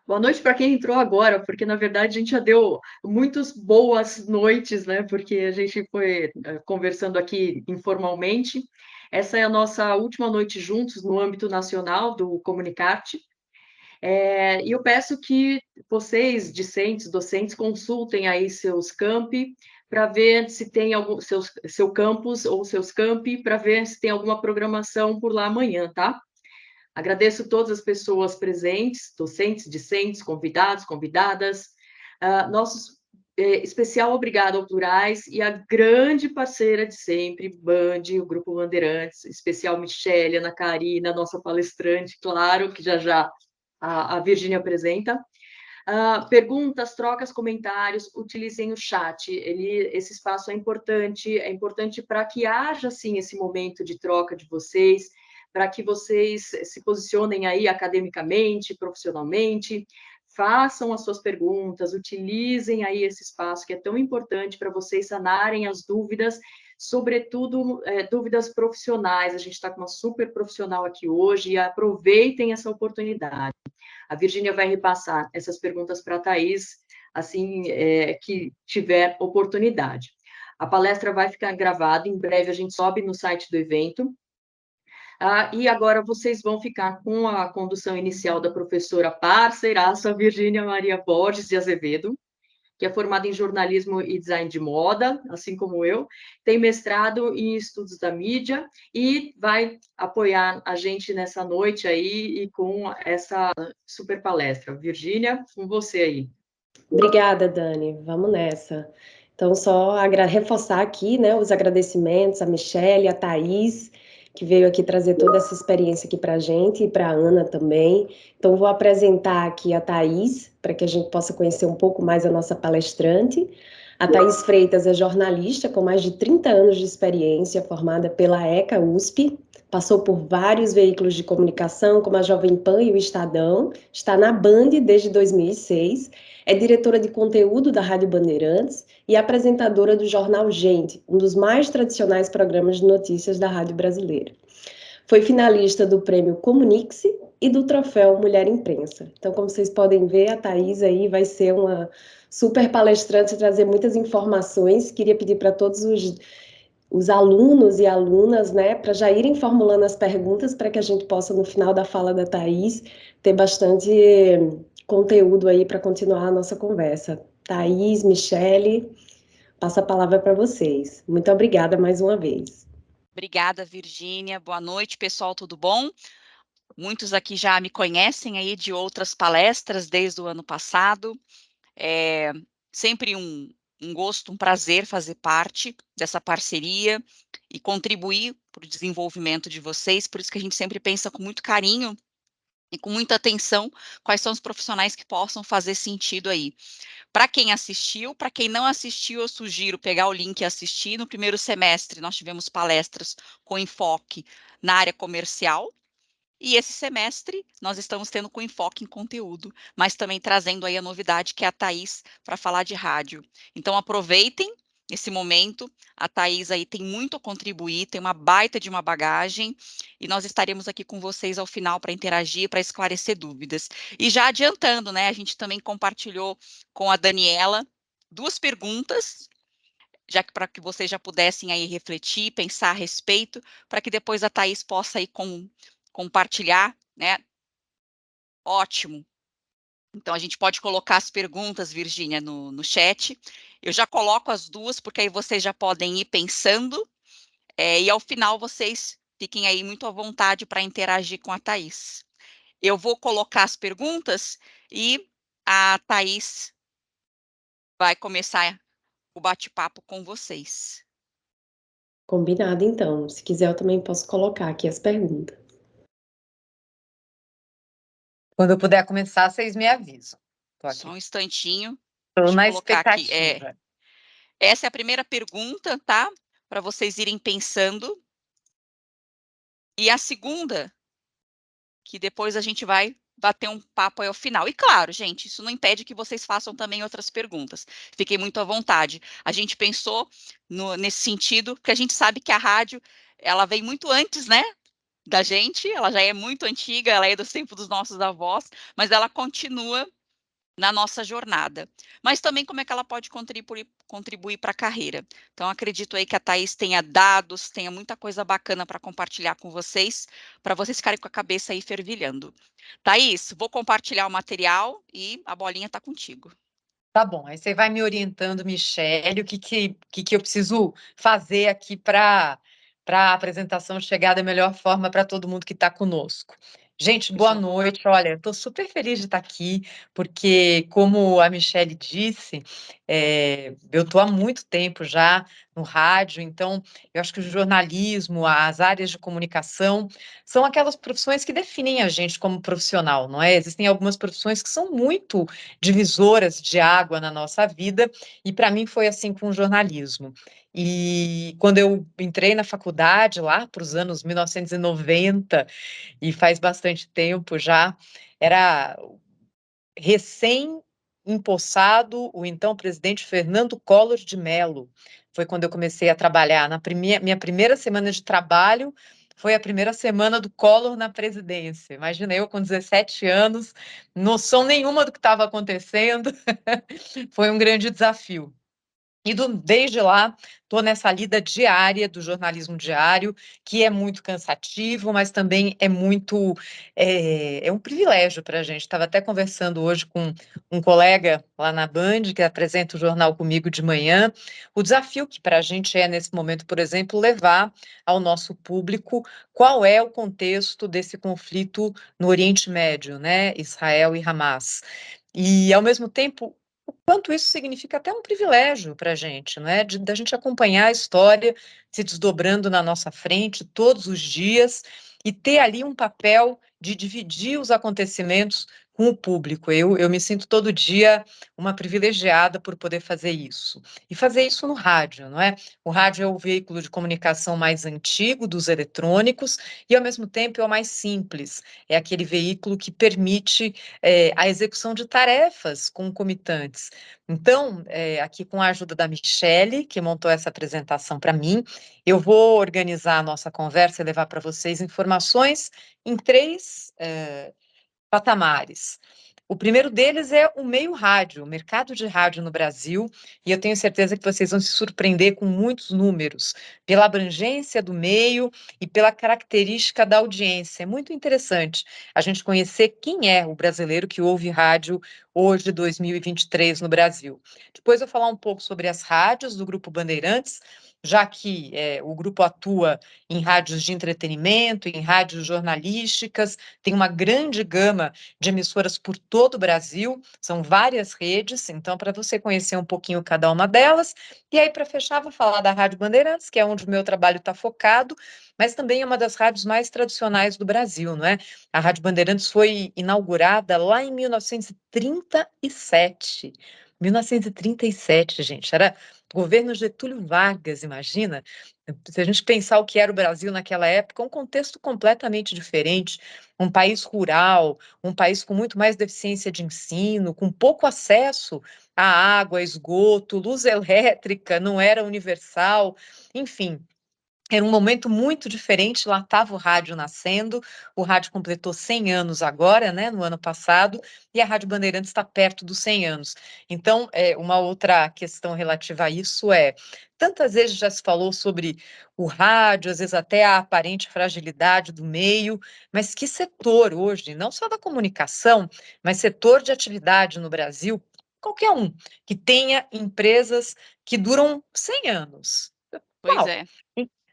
Boa noite para quem entrou agora, porque na verdade a gente já deu muitas boas noites, né? Porque a gente foi conversando aqui informalmente. Essa é a nossa última noite juntos no âmbito nacional do Comunicarte. E eu peço que vocês, discentes, docentes, consultem aí seus campi para ver se tem seu campus ou seus campi, para ver se tem alguma programação por lá amanhã, tá? Agradeço todas as pessoas presentes, docentes, discentes, convidados, convidadas, nossos especial obrigado ao Plurais e a grande parceira de sempre, Band, o Grupo Bandeirantes, especial Michele, Ana Karina, nossa palestrante, claro, que já já a Virgínia apresenta. Perguntas, trocas, comentários, utilizem o chat. Esse espaço é importante para que haja, sim, esse momento de troca de vocês, para que vocês se posicionem aí academicamente, profissionalmente, façam as suas perguntas, utilizem aí esse espaço que é tão importante para vocês sanarem as dúvidas, sobretudo dúvidas profissionais. A gente está com uma super profissional aqui hoje e aproveitem essa oportunidade. A Virgínia vai repassar essas perguntas para a Thais, assim que tiver oportunidade. A palestra vai ficar gravada, em breve a gente sobe no site do evento. E agora vocês vão ficar com a condução inicial da professora parceiraça Virgínia Maria Borges de Azevedo, que é formada em jornalismo e design de moda, assim como eu, tem mestrado em estudos da mídia e vai apoiar a gente nessa noite aí e com essa super palestra. Virgínia, com você aí. Obrigada, Dani. Vamos nessa. Então, só reforçar aqui, né, os agradecimentos à Michelle, à Thaís, que veio aqui trazer toda essa experiência aqui para a gente e para a Ana também. Então, vou apresentar aqui a Thaís, para que a gente possa conhecer um pouco mais a nossa palestrante. A Thaís Freitas é jornalista com mais de 30 anos de experiência, formada pela ECA USP, passou por vários veículos de comunicação, como a Jovem Pan e o Estadão, está na Band desde 2006, é diretora de conteúdo da Rádio Bandeirantes e apresentadora do jornal Gente, um dos mais tradicionais programas de notícias da rádio brasileira. Foi finalista do prêmio Comunique-se e do troféu Mulher Imprensa. Então, como vocês podem ver, a Thaís aí vai ser uma super palestrante, trazer muitas informações. Queria pedir para todos os alunos e alunas, né, para já irem formulando as perguntas para que a gente possa, no final da fala da Thaís, ter bastante conteúdo aí para continuar a nossa conversa. Thaís, Michele, passo a palavra para vocês. Muito obrigada mais uma vez. Obrigada, Virgínia. Boa noite, pessoal, tudo bom? Muitos aqui já me conhecem aí de outras palestras desde o ano passado. É sempre um gosto, um prazer fazer parte dessa parceria e contribuir para o desenvolvimento de vocês. Por isso que a gente sempre pensa com muito carinho e com muita atenção quais são os profissionais que possam fazer sentido aí. Para quem assistiu, para quem não assistiu, eu sugiro pegar o link e assistir. No primeiro semestre, nós tivemos palestras com enfoque na área comercial, e esse semestre nós estamos tendo com enfoque em conteúdo, mas também trazendo aí a novidade que é a Thaís para falar de rádio. Então aproveitem esse momento, a Thaís aí tem muito a contribuir, tem uma baita de uma bagagem, e nós estaremos aqui com vocês ao final para interagir, para esclarecer dúvidas. E já adiantando, né, a gente também compartilhou com a Daniela 2 perguntas, já que para que vocês já pudessem aí refletir, pensar a respeito, para que depois a Thaís possa aí compartilhar, né? Ótimo. Então, a gente pode colocar as perguntas, Virgínia, no chat. Eu já coloco as 2, porque aí vocês já podem ir pensando, e ao final vocês fiquem aí muito à vontade para interagir com a Thaís. Eu vou colocar as perguntas e a Thaís vai começar o bate-papo com vocês. Combinado, então. Se quiser, eu também posso colocar aqui as perguntas. Quando eu puder começar, vocês me avisam. Só um instantinho. Estou na colocar aqui. expectativa. Essa é a primeira pergunta, tá? Para vocês irem pensando. E a segunda, que depois a gente vai bater um papo aí ao final. E claro, gente, isso não impede que vocês façam também outras perguntas. Fiquem muito à vontade. A gente pensou nesse sentido, porque a gente sabe que a rádio, ela vem muito antes, né? da gente, ela já é muito antiga, ela é do tempo dos nossos avós, mas ela continua na nossa jornada. Mas também como é que ela pode contribuir para a carreira. Então, acredito aí que a Thaís tenha dados, tenha muita coisa bacana para compartilhar com vocês, para vocês ficarem com a cabeça aí fervilhando. Thaís, vou compartilhar o material e a bolinha está contigo. Tá bom, aí você vai me orientando, Michele, o que eu preciso fazer aqui para a apresentação chegar da melhor forma para todo mundo que está conosco. Gente, boa Fechou. noite. Olha, estou super feliz de estar aqui, porque, como a Michele disse, eu estou há muito tempo já no rádio, então eu acho que o jornalismo, as áreas de comunicação, são aquelas profissões que definem a gente como profissional, não é? Existem algumas profissões que são muito divisoras de água na nossa vida, e para mim foi assim com o jornalismo. E quando eu entrei na faculdade, lá para os anos 1990, e faz bastante tempo já, era recém-empossado o então presidente Fernando Collor de Mello. Foi quando eu comecei a trabalhar. Minha primeira semana de trabalho foi a primeira semana do Collor na presidência. Imagina eu com 17 anos, noção nenhuma do que estava acontecendo. Foi um grande desafio. E desde lá, estou nessa lida diária do jornalismo diário, que é muito cansativo, mas também é um privilégio para a gente. Estava até conversando hoje com um colega lá na Band, que apresenta o jornal comigo de manhã, o desafio que para a gente é, nesse momento, por exemplo, levar ao nosso público qual é o contexto desse conflito no Oriente Médio, né? Israel e Hamas. E, ao mesmo tempo, o quanto isso significa até um privilégio para a gente, não é? Da gente acompanhar a história se desdobrando na nossa frente todos os dias e ter ali um papel de dividir os acontecimentos com o público. Eu me sinto todo dia uma privilegiada por poder fazer isso. E fazer isso no rádio, não é? O rádio é o veículo de comunicação mais antigo dos eletrônicos e, ao mesmo tempo, é o mais simples. É aquele veículo que permite a execução de tarefas concomitantes. Então, aqui com a ajuda da Michele, que montou essa apresentação para mim, eu vou organizar a nossa conversa e levar para vocês informações em três patamares. O primeiro deles é o meio rádio, o mercado de rádio no Brasil, e eu tenho certeza que vocês vão se surpreender com muitos números, pela abrangência do meio e pela característica da audiência. É muito interessante a gente conhecer quem é o brasileiro que ouve rádio hoje, 2023, no Brasil. Depois eu vou falar um pouco sobre as rádios do Grupo Bandeirantes, já que o grupo atua em rádios de entretenimento, em rádios jornalísticas, tem uma grande gama de emissoras por todo o Brasil, são várias redes, então, para você conhecer um pouquinho cada uma delas. E aí, para fechar, vou falar da Rádio Bandeirantes, que é onde o meu trabalho está focado, mas também é uma das rádios mais tradicionais do Brasil, não é? A Rádio Bandeirantes foi inaugurada lá em 1937. 1937, gente, era governo Getúlio Vargas, imagina? Se a gente pensar o que era o Brasil naquela época, um contexto completamente diferente, um país rural, um país com muito mais deficiência de ensino, com pouco acesso à água, esgoto, luz elétrica, não era universal, enfim. Era um momento muito diferente, lá estava o rádio nascendo, o rádio completou 100 anos agora, né, no ano passado, e a Rádio Bandeirantes está perto dos 100 anos. Então, uma outra questão relativa a isso tantas vezes já se falou sobre o rádio, às vezes até a aparente fragilidade do meio, mas que setor hoje, não só da comunicação, mas setor de atividade no Brasil, qualquer um, que tenha empresas que duram 100 anos. Pois Qual? é.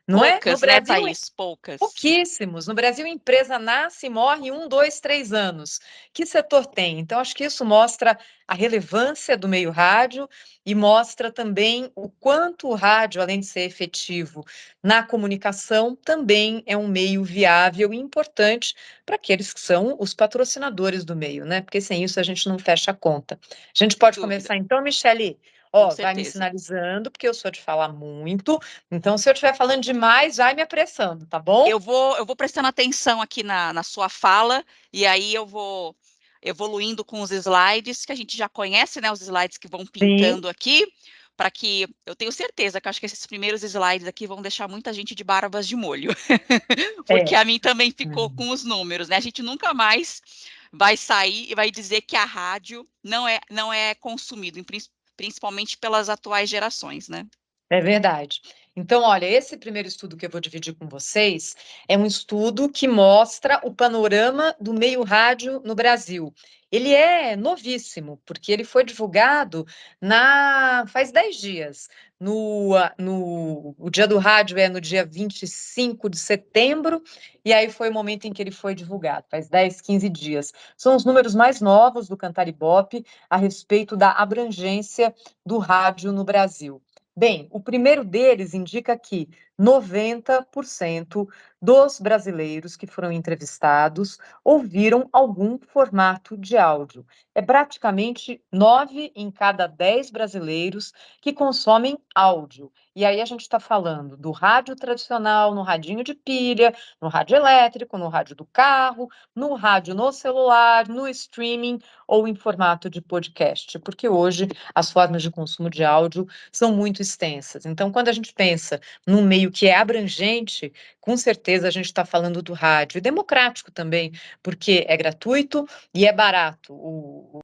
Não é? No Poucas, né, Brasil, Thaís? Poucas. pouquíssimos. No Brasil, a empresa nasce e morre em 1, 2, 3 anos. Que setor tem? Então, acho que isso mostra a relevância do meio rádio e mostra também o quanto o rádio, além de ser efetivo na comunicação, também é um meio viável e importante para aqueles que são os patrocinadores do meio, né? Porque sem isso a gente não fecha a conta. A gente Sem pode dúvida, começar então, Michele? com Ó, vai me certeza. sinalizando, porque eu sou de falar muito. Então, se eu estiver falando demais, vai me apressando, tá bom? Eu vou prestando atenção aqui na sua fala, e aí eu vou evoluindo com os slides, que a gente já conhece, né, os slides que vão Sim. pintando aqui, para que eu tenho certeza que acho que esses primeiros slides aqui vão deixar muita gente de barbas de molho, porque a mim também ficou com os números, né? A gente nunca mais vai sair e vai dizer que a rádio não é consumido, principalmente pelas atuais gerações, né? É verdade. Então, olha, esse primeiro estudo que eu vou dividir com vocês é um estudo que mostra o panorama do meio rádio no Brasil. Ele é novíssimo, porque ele foi divulgado faz 10 dias. O Dia do Rádio é no dia 25 de setembro, e aí foi o momento em que ele foi divulgado, faz 10, 15 dias. São os números mais novos do Cantar Ibope a respeito da abrangência do rádio no Brasil. Bem, o primeiro deles indica que 90% dos brasileiros que foram entrevistados ouviram algum formato de áudio. É praticamente 9 em cada 10 brasileiros que consomem áudio. E aí a gente está falando do rádio tradicional, no radinho de pilha, no rádio elétrico, no rádio do carro, no rádio no celular, no streaming ou em formato de podcast, porque hoje as formas de consumo de áudio são muito extensas. Então, quando a gente pensa num meio que é abrangente, com certeza a gente está falando do rádio, e democrático também, porque é gratuito e é barato. O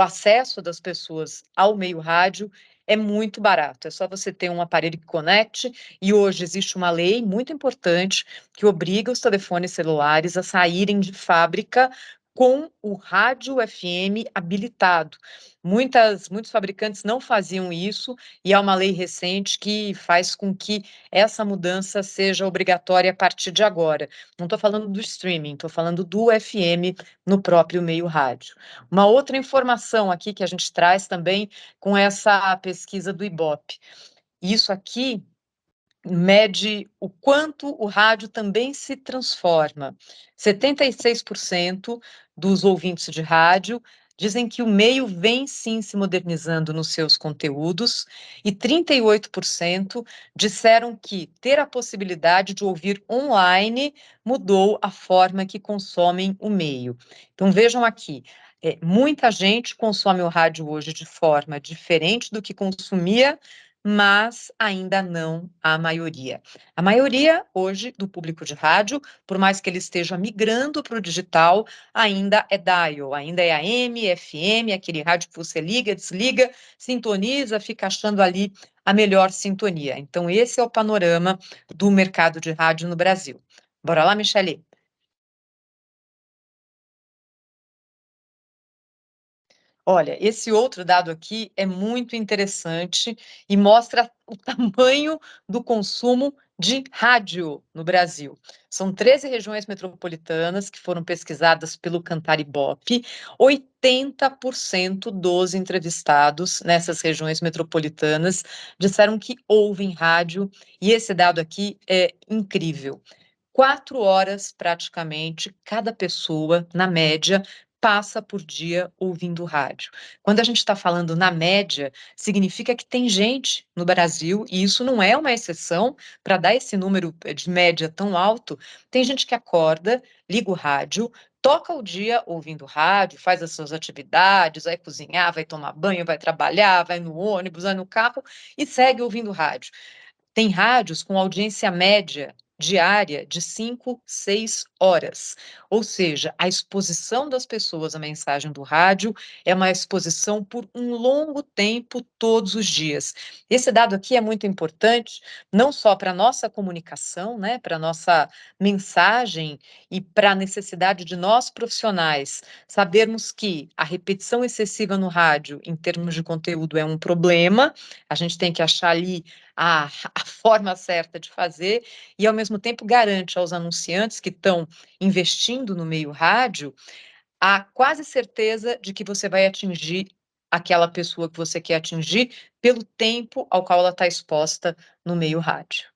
acesso das pessoas ao meio rádio é muito barato, é só você ter um aparelho que conecte, e hoje existe uma lei muito importante que obriga os telefones celulares a saírem de fábrica com o rádio FM habilitado. Muitos fabricantes não faziam isso, e há uma lei recente que faz com que essa mudança seja obrigatória a partir de agora. Não estou falando do streaming, estou falando do FM no próprio meio rádio. Uma outra informação aqui que a gente traz também com essa pesquisa do Ibope. Isso aqui mede o quanto o rádio também se transforma. 76% dos ouvintes de rádio dizem que o meio vem sim se modernizando nos seus conteúdos, e 38% disseram que ter a possibilidade de ouvir online mudou a forma que consomem o meio. Então vejam aqui, muita gente consome o rádio hoje de forma diferente do que consumia, mas ainda não a maioria. A maioria hoje do público de rádio, por mais que ele esteja migrando para o digital, ainda é dial, ainda é AM, FM, aquele rádio que você liga, desliga, sintoniza, fica achando ali a melhor sintonia. Então, esse é o panorama do mercado de rádio no Brasil. Bora lá, Michele? Olha, esse outro dado aqui é muito interessante e mostra o tamanho do consumo de rádio no Brasil. São 13 regiões metropolitanas que foram pesquisadas pelo Cantar Ibope. 80% dos entrevistados nessas regiões metropolitanas disseram que ouvem rádio, e esse dado aqui é incrível. 4 horas, praticamente, cada pessoa, na média, passa por dia ouvindo rádio. Quando a gente está falando na média, significa que tem gente no Brasil, e isso não é uma exceção, para dar esse número de média tão alto, tem gente que acorda, liga o rádio, toca o dia ouvindo rádio, faz as suas atividades, vai cozinhar, vai tomar banho, vai trabalhar, vai no ônibus, vai no carro e segue ouvindo rádio. Tem rádios com audiência média diária de 5, 6 horas. Ou seja, a exposição das pessoas à mensagem do rádio é uma exposição por um longo tempo, todos os dias. Esse dado aqui é muito importante, não só para a nossa comunicação, né, para a nossa mensagem e para a necessidade de nós profissionais sabermos que a repetição excessiva no rádio, em termos de conteúdo, é um problema, a gente tem que achar ali a forma certa de fazer, e ao mesmo tempo garante aos anunciantes que estão investindo no meio rádio a quase certeza de que você vai atingir aquela pessoa que você quer atingir pelo tempo ao qual ela está exposta no meio rádio.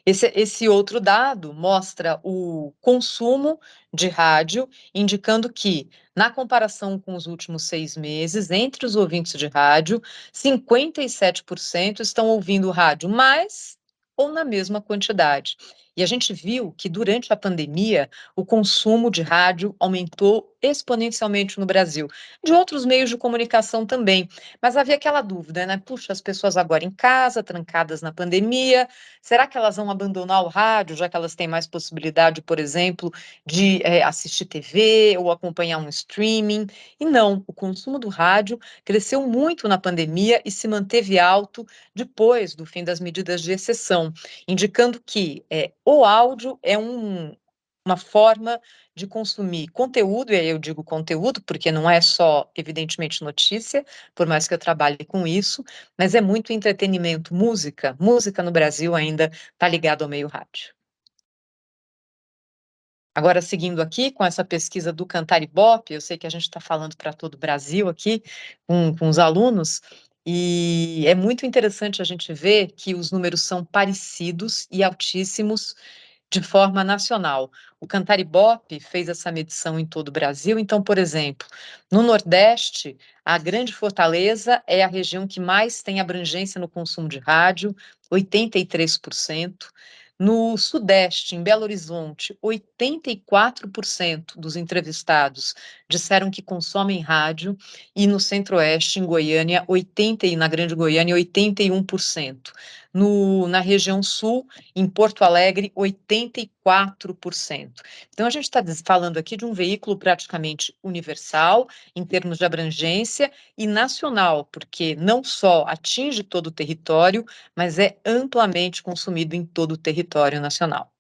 Esse outro dado mostra o consumo de rádio, indicando que, na comparação com os últimos 6 meses, entre os ouvintes de rádio, 57% estão ouvindo rádio mais ou na mesma quantidade. E a gente viu que durante a pandemia o consumo de rádio aumentou exponencialmente no Brasil, de outros meios de comunicação também. Mas havia aquela dúvida, né? Puxa, as pessoas agora em casa, trancadas na pandemia, será que elas vão abandonar o rádio, já que elas têm mais possibilidade, por exemplo, de assistir TV ou acompanhar um streaming? E não, o consumo do rádio cresceu muito na pandemia e se manteve alto depois do fim das medidas de exceção, indicando que o áudio é uma forma de consumir conteúdo, e aí eu digo conteúdo porque não é só, evidentemente, notícia, por mais que eu trabalhe com isso, mas é muito entretenimento, música. Música no Brasil ainda está ligado ao meio rádio. Agora, seguindo aqui com essa pesquisa do Cantar Ibope, eu sei que a gente está falando para todo o Brasil aqui, com os alunos, e é muito interessante a gente ver que os números são parecidos e altíssimos de forma nacional. O Cantar Ibope fez essa medição em todo o Brasil, então, por exemplo, no Nordeste, a Grande Fortaleza é a região que mais tem abrangência no consumo de rádio, 83%. No Sudeste, em Belo Horizonte, 84% dos entrevistados disseram que consomem rádio, e no Centro-Oeste, em Goiânia, na Grande Goiânia, 81%. Na região Sul, em Porto Alegre, 84%. Então, a gente está falando aqui de um veículo praticamente universal, em termos de abrangência, e nacional, porque não só atinge todo o território, mas é amplamente consumido em todo o território nacional.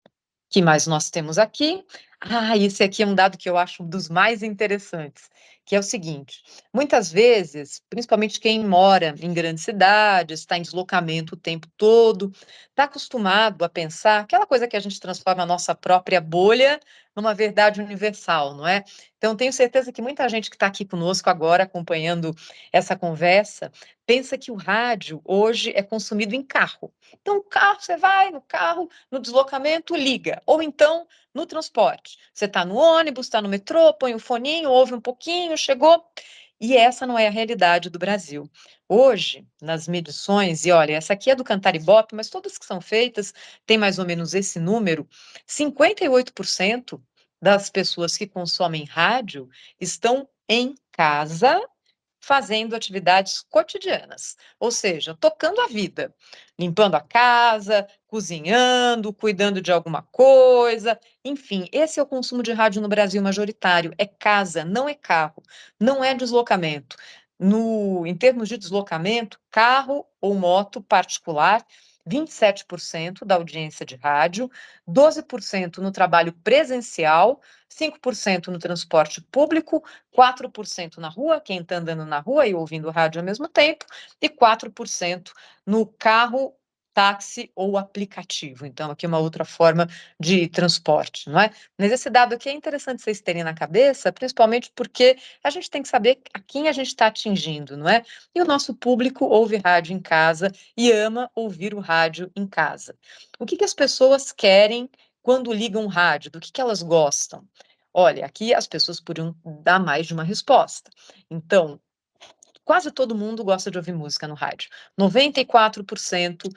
O que mais nós temos aqui? Esse aqui é um dado que eu acho um dos mais interessantes, que é o seguinte: muitas vezes, principalmente quem mora em grandes cidades, está em deslocamento o tempo todo, está acostumado a pensar aquela coisa que a gente transforma a nossa própria bolha numa verdade universal, não é? Então, tenho certeza que muita gente que está aqui conosco agora, acompanhando essa conversa, pensa que o rádio hoje é consumido em carro. Então, o carro, você vai no carro, no deslocamento, liga. Ou então, no transporte. Você está no ônibus, está no metrô, põe o foninho, ouve um pouquinho, chegou. E essa não é a realidade do Brasil. Hoje, nas medições, e olha, essa aqui é do Cantar Ibope, mas todas que são feitas têm mais ou menos esse número, 58% das pessoas que consomem rádio estão em casa fazendo atividades cotidianas, ou seja, tocando a vida, limpando a casa, cozinhando, cuidando de alguma coisa, enfim, esse é o consumo de rádio no Brasil majoritário, é casa, não é carro, não é deslocamento. Em termos de deslocamento, carro ou moto particular, 27% da audiência de rádio, 12% no trabalho presencial, 5% no transporte público, 4% na rua, quem está andando na rua e ouvindo rádio ao mesmo tempo, e 4% no carro, táxi ou aplicativo. Então, aqui é uma outra forma de transporte, não é? Mas esse dado aqui é interessante vocês terem na cabeça, principalmente porque a gente tem que saber a quem a gente está atingindo, não é? E o nosso público ouve rádio em casa e ama ouvir o rádio em casa. O que as pessoas querem quando ligam rádio? Do que elas gostam? Olha, aqui as pessoas podiam dar mais de uma resposta. Então, quase todo mundo gosta de ouvir música no rádio. 94%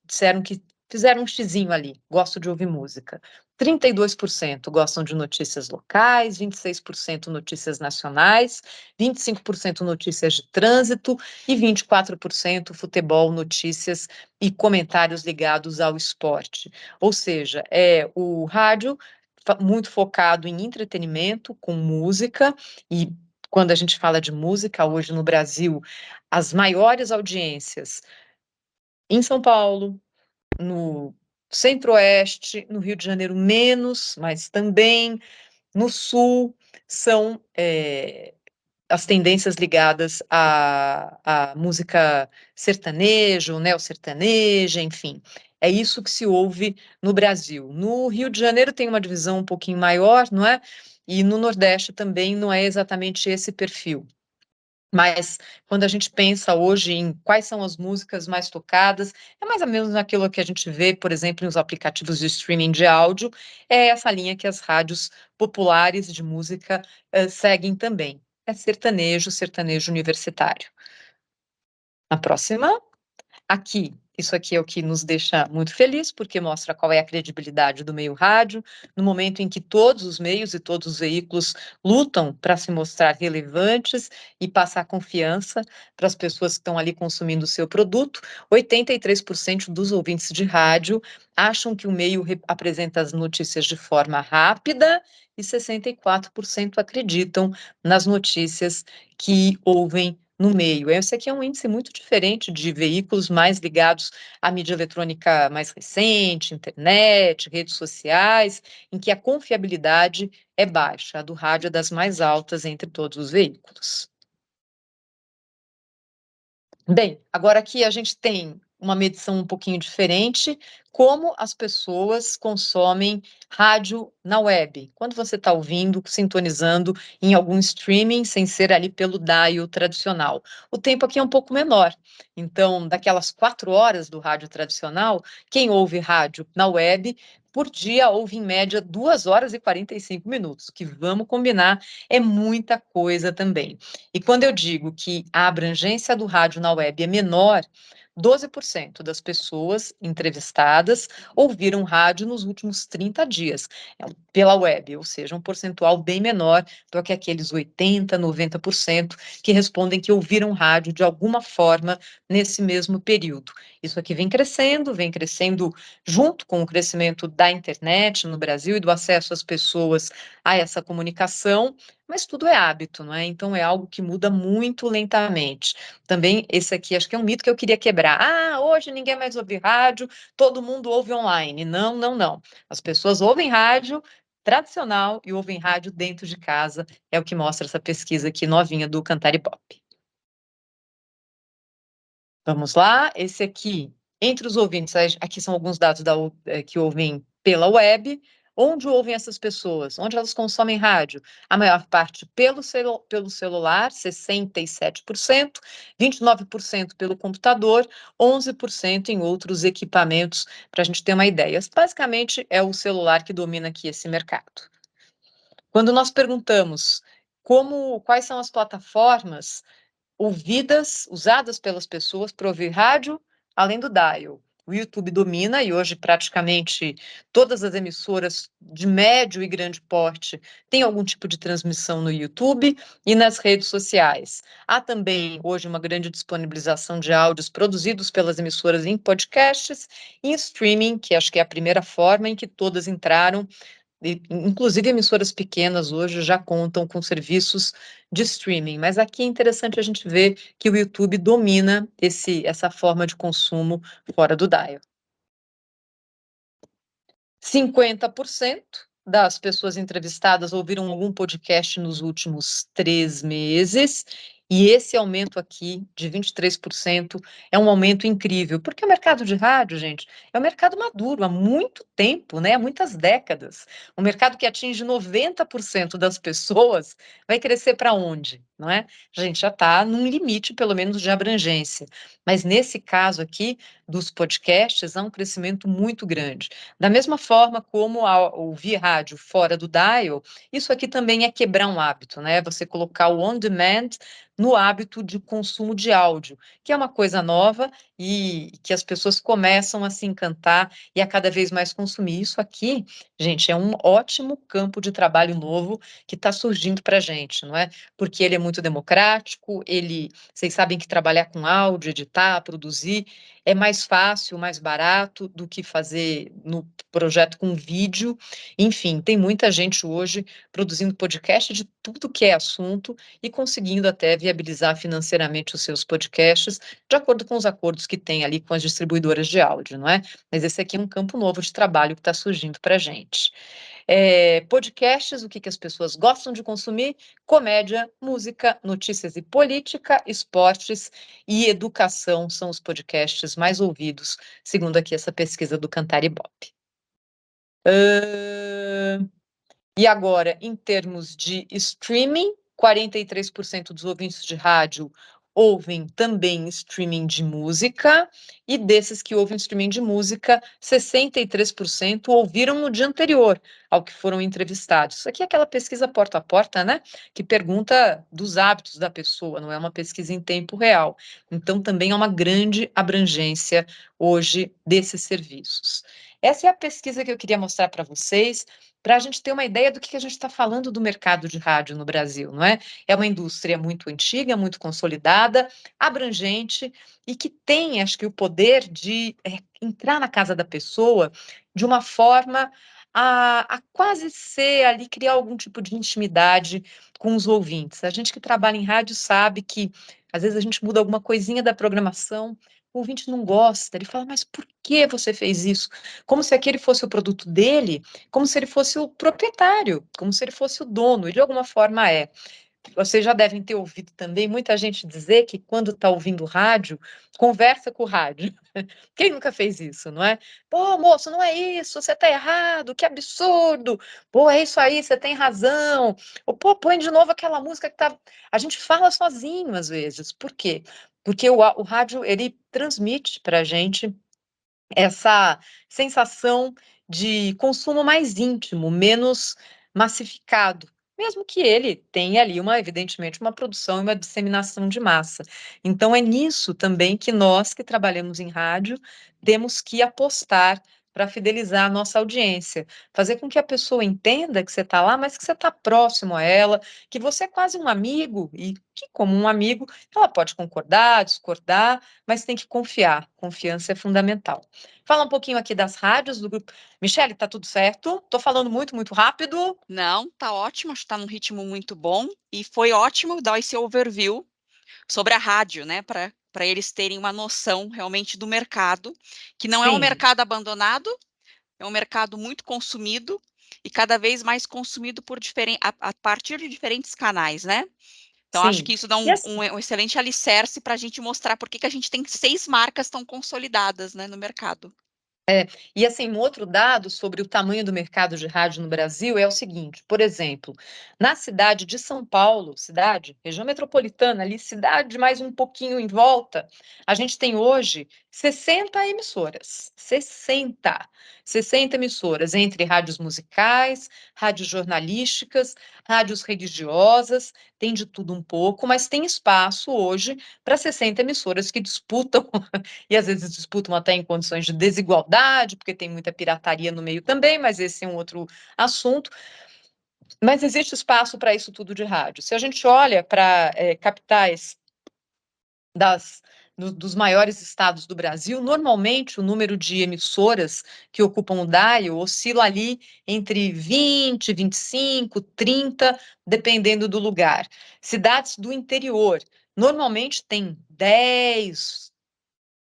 disseram que fizeram um xizinho ali, gosto de ouvir música. 32% gostam de notícias locais, 26% notícias nacionais, 25% notícias de trânsito e 24% futebol, notícias e comentários ligados ao esporte. Ou seja, o rádio muito focado em entretenimento, com música, e quando a gente fala de música, hoje no Brasil, as maiores audiências em São Paulo, no Centro-Oeste, no Rio de Janeiro menos, mas também no Sul, são as tendências ligadas à música sertanejo, neo-sertaneja, enfim. É isso que se ouve no Brasil. No Rio de Janeiro tem uma divisão um pouquinho maior, não é? E no Nordeste também não é exatamente esse perfil. Mas quando a gente pensa hoje em quais são as músicas mais tocadas, é mais ou menos aquilo que a gente vê, por exemplo, nos aplicativos de streaming de áudio, é essa linha que as rádios populares de música seguem também. É sertanejo, sertanejo universitário. A próxima, aqui, Isso aqui é o que nos deixa muito feliz, porque mostra qual é a credibilidade do meio rádio, no momento em que todos os meios e todos os veículos lutam para se mostrar relevantes e passar confiança para as pessoas que estão ali consumindo o seu produto. 83% dos ouvintes de rádio acham que o meio apresenta as notícias de forma rápida e 64% acreditam nas notícias que ouvem no meio. Esse aqui é um índice muito diferente de veículos mais ligados à mídia eletrônica mais recente, internet, redes sociais, em que a confiabilidade é baixa. A do rádio é das mais altas entre todos os veículos. Bem, agora aqui a gente tem uma medição um pouquinho diferente, como as pessoas consomem rádio na web. Quando você está ouvindo, sintonizando em algum streaming, sem ser ali pelo dial tradicional. O tempo aqui é um pouco menor. Então, daquelas 4 horas do rádio tradicional, quem ouve rádio na web, por dia ouve em média 2 horas e 45 minutos, que vamos combinar, é muita coisa também. E quando eu digo que a abrangência do rádio na web é menor, 12% das pessoas entrevistadas ouviram rádio nos últimos 30 dias pela web, ou seja, um percentual bem menor do que aqueles 80%, 90% que respondem que ouviram rádio de alguma forma nesse mesmo período. Isso aqui vem crescendo junto com o crescimento da internet no Brasil e do acesso às pessoas a essa comunicação, mas tudo é hábito, não é? Então é algo que muda muito lentamente. Também esse aqui acho que é um mito que eu queria quebrar. Ah, hoje ninguém mais ouve rádio, todo mundo ouve online. Não, não, não. As pessoas ouvem rádio tradicional e ouvem rádio dentro de casa. É o que mostra essa pesquisa aqui novinha do Cantar Ibope. Vamos lá, esse aqui, entre os ouvintes, aqui são alguns dados que ouvem pela web. Onde ouvem essas pessoas? Onde elas consomem rádio? A maior parte pelo celular, 67%, 29% pelo computador, 11% em outros equipamentos, para a gente ter uma ideia. Basicamente, é o celular que domina aqui esse mercado. Quando nós perguntamos quais são as plataformas usadas pelas pessoas para ouvir rádio, além do dial. O YouTube domina e hoje praticamente todas as emissoras de médio e grande porte têm algum tipo de transmissão no YouTube e nas redes sociais. Há também hoje uma grande disponibilização de áudios produzidos pelas emissoras em podcasts e em streaming, que acho que é a primeira forma em que todas entraram. Inclusive, emissoras pequenas hoje já contam com serviços de streaming, mas aqui é interessante a gente ver que o YouTube domina essa forma de consumo fora do dial. 50% das pessoas entrevistadas ouviram algum podcast nos últimos 3 meses, e esse aumento aqui de 23% é um aumento incrível, porque o mercado de rádio, gente, é um mercado maduro há muito tempo, né? Há muitas décadas. Um mercado que atinge 90% das pessoas vai crescer para onde, não é? A gente já está num limite, pelo menos, de abrangência. Mas nesse caso aqui, dos podcasts, há um crescimento muito grande. Da mesma forma como ouvir rádio fora do dial, isso aqui também é quebrar um hábito, né? Você colocar o on demand no hábito de consumo de áudio, que é uma coisa nova e que as pessoas começam a se encantar e a cada vez mais consumir. Isso aqui, gente, é um ótimo campo de trabalho novo que está surgindo para a gente, não é? Porque ele é muito democrático, vocês sabem que trabalhar com áudio, editar, produzir, é mais fácil, mais barato do que fazer no projeto com vídeo. Enfim, tem muita gente hoje produzindo podcast de tudo que é assunto e conseguindo até viabilizar financeiramente os seus podcasts, de acordo com os acordos que tem ali com as distribuidoras de áudio, não é? Mas esse aqui é um campo novo de trabalho que está surgindo para a gente. Podcasts, o que as pessoas gostam de consumir? Comédia, música, notícias e política, esportes e educação são os podcasts mais ouvidos, segundo aqui essa pesquisa do Cantar Ibope. E agora, em termos de streaming, 43% dos ouvintes de rádio ouvem também streaming de música, e desses que ouvem streaming de música, 63% ouviram no dia anterior ao que foram entrevistados. Isso aqui é aquela pesquisa porta a porta, né? Que pergunta dos hábitos da pessoa, não é uma pesquisa em tempo real. Então, também é uma grande abrangência hoje desses serviços. Essa é a pesquisa que eu queria mostrar para vocês, para a gente ter uma ideia do que a gente está falando do mercado de rádio no Brasil, não é? É uma indústria muito antiga, muito consolidada, abrangente e que tem, acho que, o poder de entrar na casa da pessoa de uma forma a quase ser ali, criar algum tipo de intimidade com os ouvintes. A gente que trabalha em rádio sabe que, às vezes, a gente muda alguma coisinha da programação, o ouvinte não gosta, ele fala, mas por que você fez isso? Como se aquele fosse o produto dele, como se ele fosse o proprietário, como se ele fosse o dono, e de alguma forma é. Vocês já devem ter ouvido também muita gente dizer que quando está ouvindo rádio, conversa com o rádio. Quem nunca fez isso, não é? Pô, moço, não é isso, você está errado, que absurdo. Pô, é isso aí, você tem razão. Ou, pô, põe de novo aquela música que tá. A gente fala sozinho às vezes. Por quê? Porque o rádio, ele transmite para a gente essa sensação de consumo mais íntimo, menos massificado, mesmo que ele tenha ali evidentemente, uma produção e uma disseminação de massa. Então é nisso também que nós que trabalhamos em rádio temos que apostar para fidelizar a nossa audiência, fazer com que a pessoa entenda que você está lá, mas que você está próximo a ela, que você é quase um amigo e que, como um amigo, ela pode concordar, discordar, mas tem que confiar. Confiança é fundamental. Fala um pouquinho aqui das rádios do grupo. Michele, tá tudo certo? Tô falando muito, muito rápido. Não, tá ótimo, acho que tá num ritmo muito bom e foi ótimo dar esse overview sobre a rádio, né, para eles terem uma noção realmente do mercado, que não é um Sim, mercado abandonado, é um mercado muito consumido e cada vez mais consumido por a partir de diferentes canais, né? Então, acho sim. que isso dá E assim, um excelente alicerce para a gente mostrar por que a gente tem 6 marcas tão consolidadas, né, no mercado. um outro dado sobre o tamanho do mercado de rádio no Brasil é o seguinte, por exemplo, na cidade de São Paulo, região metropolitana ali, cidade mais um pouquinho em volta, a gente tem hoje 60 emissoras, 60 emissoras, entre rádios musicais, rádios jornalísticas, rádios religiosas, tem de tudo um pouco, mas tem espaço hoje para 60 emissoras que disputam e às vezes disputam até em condições de desigualdade, porque tem muita pirataria no meio também, mas esse é um outro assunto. Mas existe espaço para isso tudo de rádio. Se a gente olha para capitais dos maiores estados do Brasil, normalmente o número de emissoras que ocupam o dial oscila ali entre 20, 25, 30, dependendo do lugar. Cidades do interior normalmente têm 10,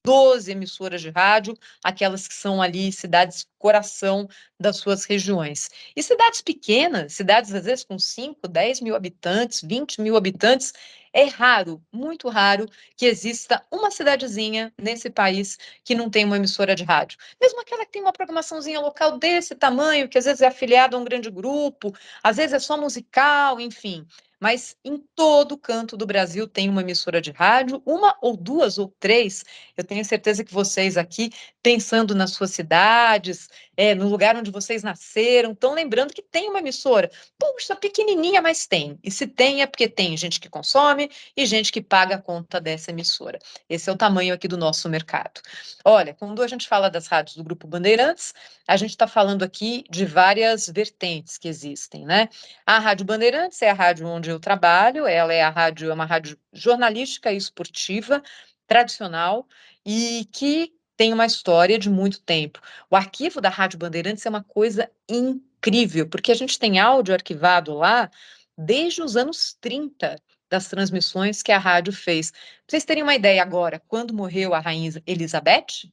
12 emissoras de rádio, aquelas que são ali cidades coração das suas regiões. E cidades pequenas, cidades às vezes com 5, 10 mil habitantes, 20 mil habitantes, é raro, muito raro, que exista uma cidadezinha nesse país que não tem uma emissora de rádio. Mesmo aquela que tem uma programaçãozinha local desse tamanho, que às vezes é afiliada a um grande grupo, às vezes é só musical, enfim. Mas em todo canto do Brasil tem uma emissora de rádio, uma ou duas ou três. Eu tenho certeza que vocês aqui, pensando nas suas cidades, no lugar onde vocês nasceram, estão lembrando que tem uma emissora. Puxa, pequenininha, mas tem. E se tem, é porque tem gente que consome e gente que paga a conta dessa emissora. Esse é o tamanho aqui do nosso mercado. Olha, quando a gente fala das rádios do Grupo Bandeirantes, a gente está falando aqui de várias vertentes que existem, né? A Rádio Bandeirantes é a rádio onde eu trabalho, ela é uma rádio jornalística e esportiva, tradicional, e que tem uma história de muito tempo. O arquivo da Rádio Bandeirantes é uma coisa incrível, porque a gente tem áudio arquivado lá desde os anos 30 das transmissões que a rádio fez. Pra vocês terem uma ideia agora, quando morreu a Rainha Elizabeth,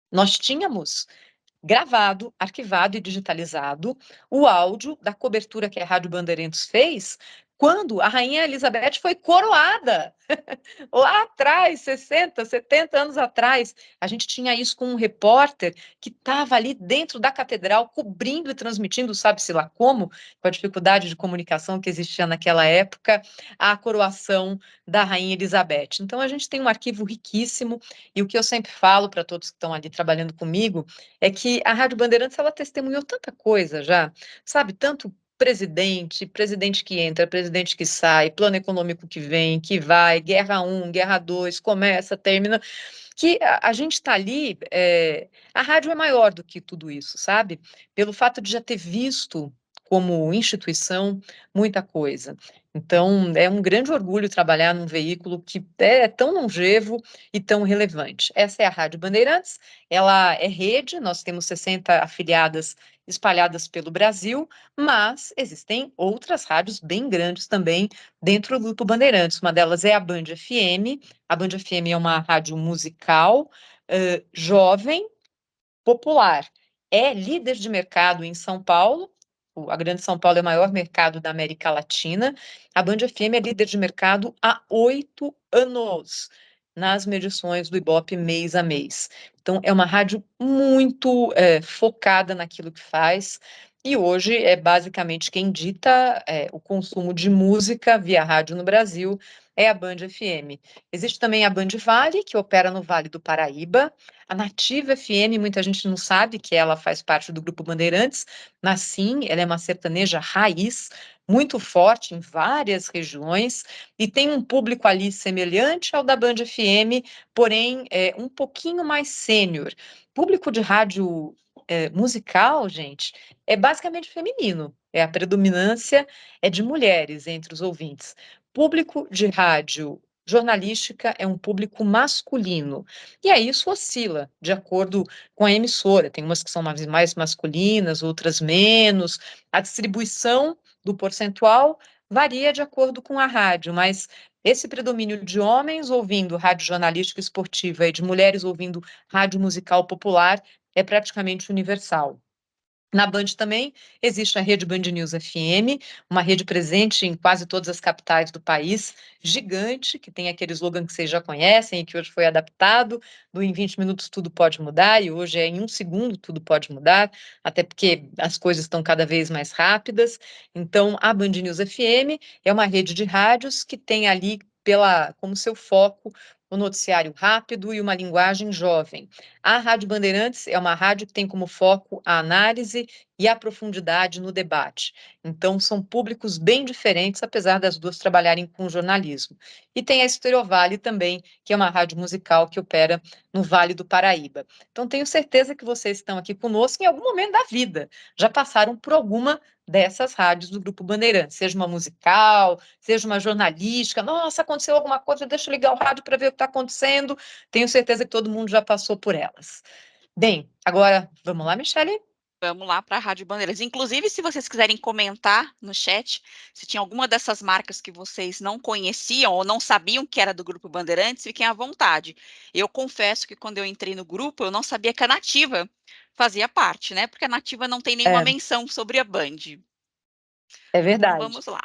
nós tínhamos gravado, arquivado e digitalizado o áudio da cobertura que a Rádio Bandeirantes fez quando a Rainha Elizabeth foi coroada. Lá atrás, 60, 70 anos atrás, a gente tinha isso com um repórter que estava ali dentro da catedral, cobrindo e transmitindo, sabe-se lá como, com a dificuldade de comunicação que existia naquela época, a coroação da Rainha Elizabeth. Então, a gente tem um arquivo riquíssimo, e o que eu sempre falo para todos que estão ali trabalhando comigo é que a Rádio Bandeirantes, ela testemunhou tanta coisa já, sabe, tanto presidente que entra, presidente que sai, plano econômico que vem, que vai, guerra 1, guerra 2, começa, termina, que a gente está ali, a rádio é maior do que tudo isso, sabe? Pelo fato de já ter visto como instituição muita coisa. Então, é um grande orgulho trabalhar num veículo que é tão longevo e tão relevante. Essa é a Rádio Bandeirantes, ela é rede, nós temos 60 afiliadas espalhadas pelo Brasil, mas existem outras rádios bem grandes também dentro do Grupo Bandeirantes. Uma delas é a Band FM. A Band FM é uma rádio musical, jovem, popular. É líder de mercado em São Paulo. A Grande São Paulo é o maior mercado da América Latina. A Band FM é líder de mercado há 8 anos nas medições do Ibope mês a mês. Então, é uma rádio muito focada naquilo que faz. E hoje é basicamente quem dita o consumo de música via rádio no Brasil é a Band FM. Existe também a Band Vale, que opera no Vale do Paraíba. A Nativa FM, muita gente não sabe que ela faz parte do Grupo Bandeirantes, mas sim, ela é uma sertaneja raiz, muito forte em várias regiões, e tem um público ali semelhante ao da Band FM, porém um pouquinho mais sênior. Público de rádio musical, gente, é basicamente feminino, a predominância é de mulheres entre os ouvintes. Público de rádio jornalística é um público masculino. E aí isso oscila de acordo com a emissora. Tem umas que são mais masculinas, outras menos. A distribuição do percentual varia de acordo com a rádio, mas esse predomínio de homens ouvindo rádio jornalística esportiva e de mulheres ouvindo rádio musical popular é praticamente universal. Na Band também existe a rede Band News FM, uma rede presente em quase todas as capitais do país, gigante, que tem aquele slogan que vocês já conhecem e que hoje foi adaptado, do em 20 minutos tudo pode mudar, e hoje é em 1 segundo tudo pode mudar, até porque as coisas estão cada vez mais rápidas. Então, a Band News FM é uma rede de rádios que tem ali como seu foco o noticiário rápido e uma linguagem jovem. A Rádio Bandeirantes é uma rádio que tem como foco a análise e a profundidade no debate. Então, são públicos bem diferentes, apesar das duas trabalharem com jornalismo. E tem a Estereovale também, que é uma rádio musical que opera no Vale do Paraíba. Então, tenho certeza que vocês estão aqui conosco em algum momento da vida, já passaram por alguma dessas rádios do Grupo Bandeirantes, seja uma musical, seja uma jornalística. Nossa, aconteceu alguma coisa, deixa eu ligar o rádio para ver o que está acontecendo. Tenho certeza que todo mundo já passou por elas. Bem, agora vamos lá, Michele? Vamos lá para a Rádio Bandeirantes. Inclusive, se vocês quiserem comentar no chat, se tinha alguma dessas marcas que vocês não conheciam ou não sabiam que era do Grupo Bandeirantes, fiquem à vontade. Eu confesso que quando eu entrei no grupo, eu não sabia que a Nativa fazia parte, né? Porque a Nativa não tem nenhuma menção sobre a Band. É Então, verdade. vamos lá.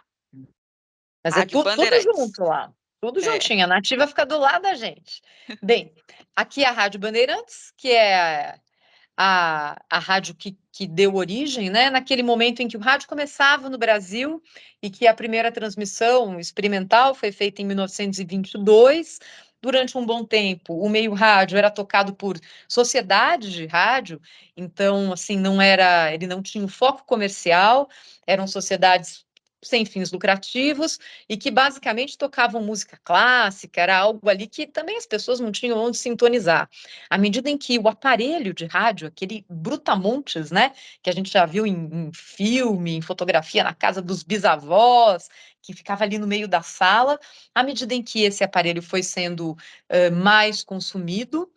Mas Rádio é tudo Bandeirantes. junto lá. Tudo juntinho. A Nativa fica do lado da gente. Bem, aqui é a Rádio Bandeirantes, que é a rádio que deu origem, né? Naquele momento em que o rádio começava no Brasil e que a primeira transmissão experimental foi feita em 1922. Durante um bom tempo, o meio rádio era tocado por sociedades de rádio, então, assim, ele não tinha um foco comercial, eram sociedades sem fins lucrativos e que basicamente tocavam música clássica, era algo ali que também as pessoas não tinham onde sintonizar. À medida em que o aparelho de rádio, aquele brutamontes, né, que a gente já viu em filme, em fotografia na casa dos bisavós, que ficava ali no meio da sala, à medida em que esse aparelho foi sendo mais consumido,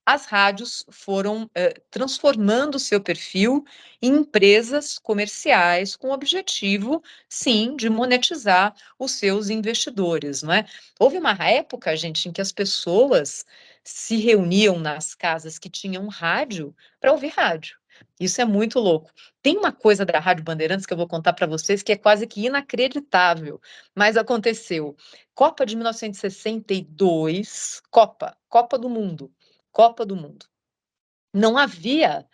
as rádios foram transformando seu perfil em empresas comerciais com o objetivo, sim, de monetizar os seus investidores, não é? Houve uma época, gente, em que as pessoas se reuniam nas casas que tinham rádio para ouvir rádio. Isso é muito louco. Tem uma coisa da Rádio Bandeirantes que eu vou contar para vocês que é quase que inacreditável, mas aconteceu. Copa de 1962, Copa do Mundo, Copa do Mundo. Não havia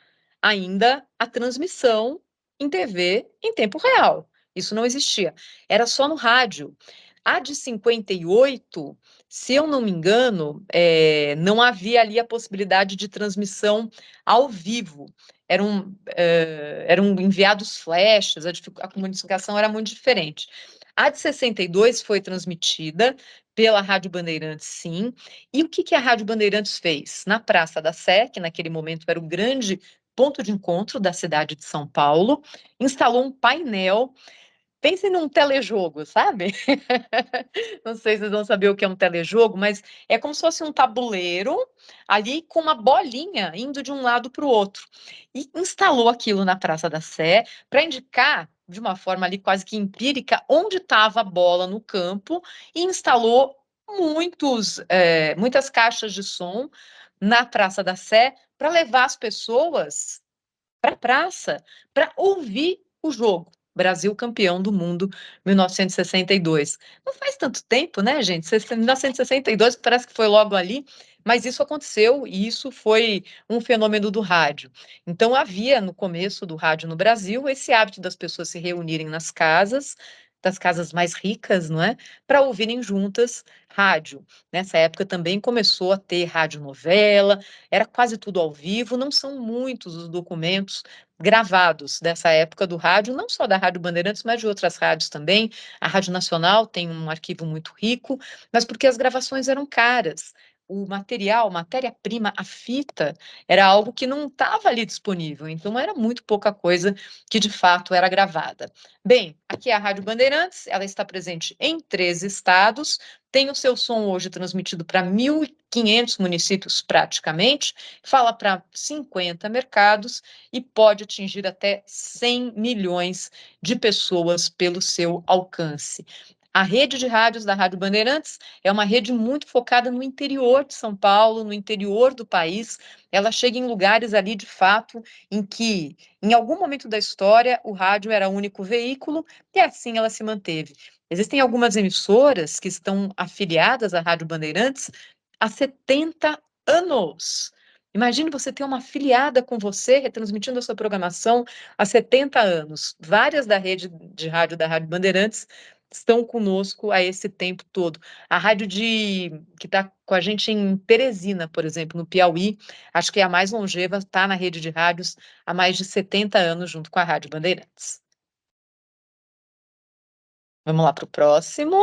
ainda a transmissão em TV em tempo real. Isso não existia. Era só no rádio. A de 58, se eu não me engano, não havia ali a possibilidade de transmissão ao vivo. Eram enviados flashes, a comunicação era muito diferente. A de 62 foi transmitida pela Rádio Bandeirantes, sim. E o que a Rádio Bandeirantes fez? Na Praça da Sé, que naquele momento era o grande ponto de encontro da cidade de São Paulo, instalou um painel. Pensem num telejogo, sabe? Não sei se vocês vão saber o que é um telejogo, mas é como se fosse um tabuleiro ali com uma bolinha indo de um lado para o outro. E instalou aquilo na Praça da Sé para indicar, de uma forma ali quase que empírica, onde estava a bola no campo e instalou muitas caixas de som na Praça da Sé para levar as pessoas para a praça para ouvir o jogo. Brasil campeão do mundo 1962. Não faz tanto tempo, né, gente? 1962 parece que foi logo ali, mas isso aconteceu e isso foi um fenômeno do rádio. Então havia no começo do rádio no Brasil esse hábito das pessoas se reunirem nas casas, das casas mais ricas, não é? Para ouvirem juntas rádio. Nessa época também começou a ter radionovela, era quase tudo ao vivo, não são muitos os documentos gravados dessa época do rádio, não só da Rádio Bandeirantes, mas de outras rádios também. A Rádio Nacional tem um arquivo muito rico, mas porque as gravações eram caras. O material, matéria-prima, a fita, era algo que não estava ali disponível, então era muito pouca coisa que de fato era gravada. Bem, aqui é a Rádio Bandeirantes, ela está presente em 13 estados, tem o seu som hoje transmitido para 1.500 municípios praticamente, fala para 50 mercados e pode atingir até 100 milhões de pessoas pelo seu alcance. A rede de rádios da Rádio Bandeirantes é uma rede muito focada no interior de São Paulo, no interior do país. Ela chega em lugares ali, de fato, em que, em algum momento da história, o rádio era o único veículo e assim ela se manteve. Existem algumas emissoras que estão afiliadas à Rádio Bandeirantes há 70 anos. Imagine você ter uma afiliada com você, retransmitindo a sua programação há 70 anos. Várias da rede de rádio da Rádio Bandeirantes estão conosco há esse tempo todo. A rádio que está com a gente em Teresina, por exemplo, no Piauí, acho que é a mais longeva, está na rede de rádios há mais de 70 anos, junto com a Rádio Bandeirantes. Vamos lá para o próximo.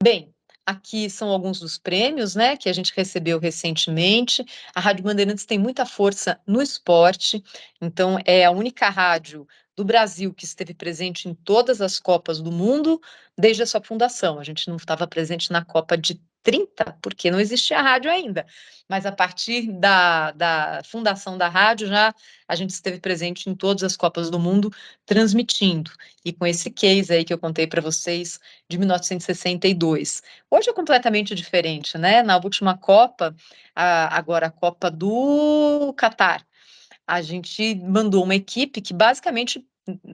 Bem, aqui são alguns dos prêmios, né, que a gente recebeu recentemente. A Rádio Bandeirantes tem muita força no esporte, então é a única rádio do Brasil que esteve presente em todas as Copas do Mundo desde a sua fundação. A gente não estava presente na Copa de 30, porque não existia rádio ainda, mas a partir da fundação da rádio já a gente esteve presente em todas as Copas do Mundo transmitindo. E com esse case aí que eu contei para vocês, de 1962. Hoje é completamente diferente, né? Na última Copa, agora a Copa do Catar, a gente mandou uma equipe que basicamente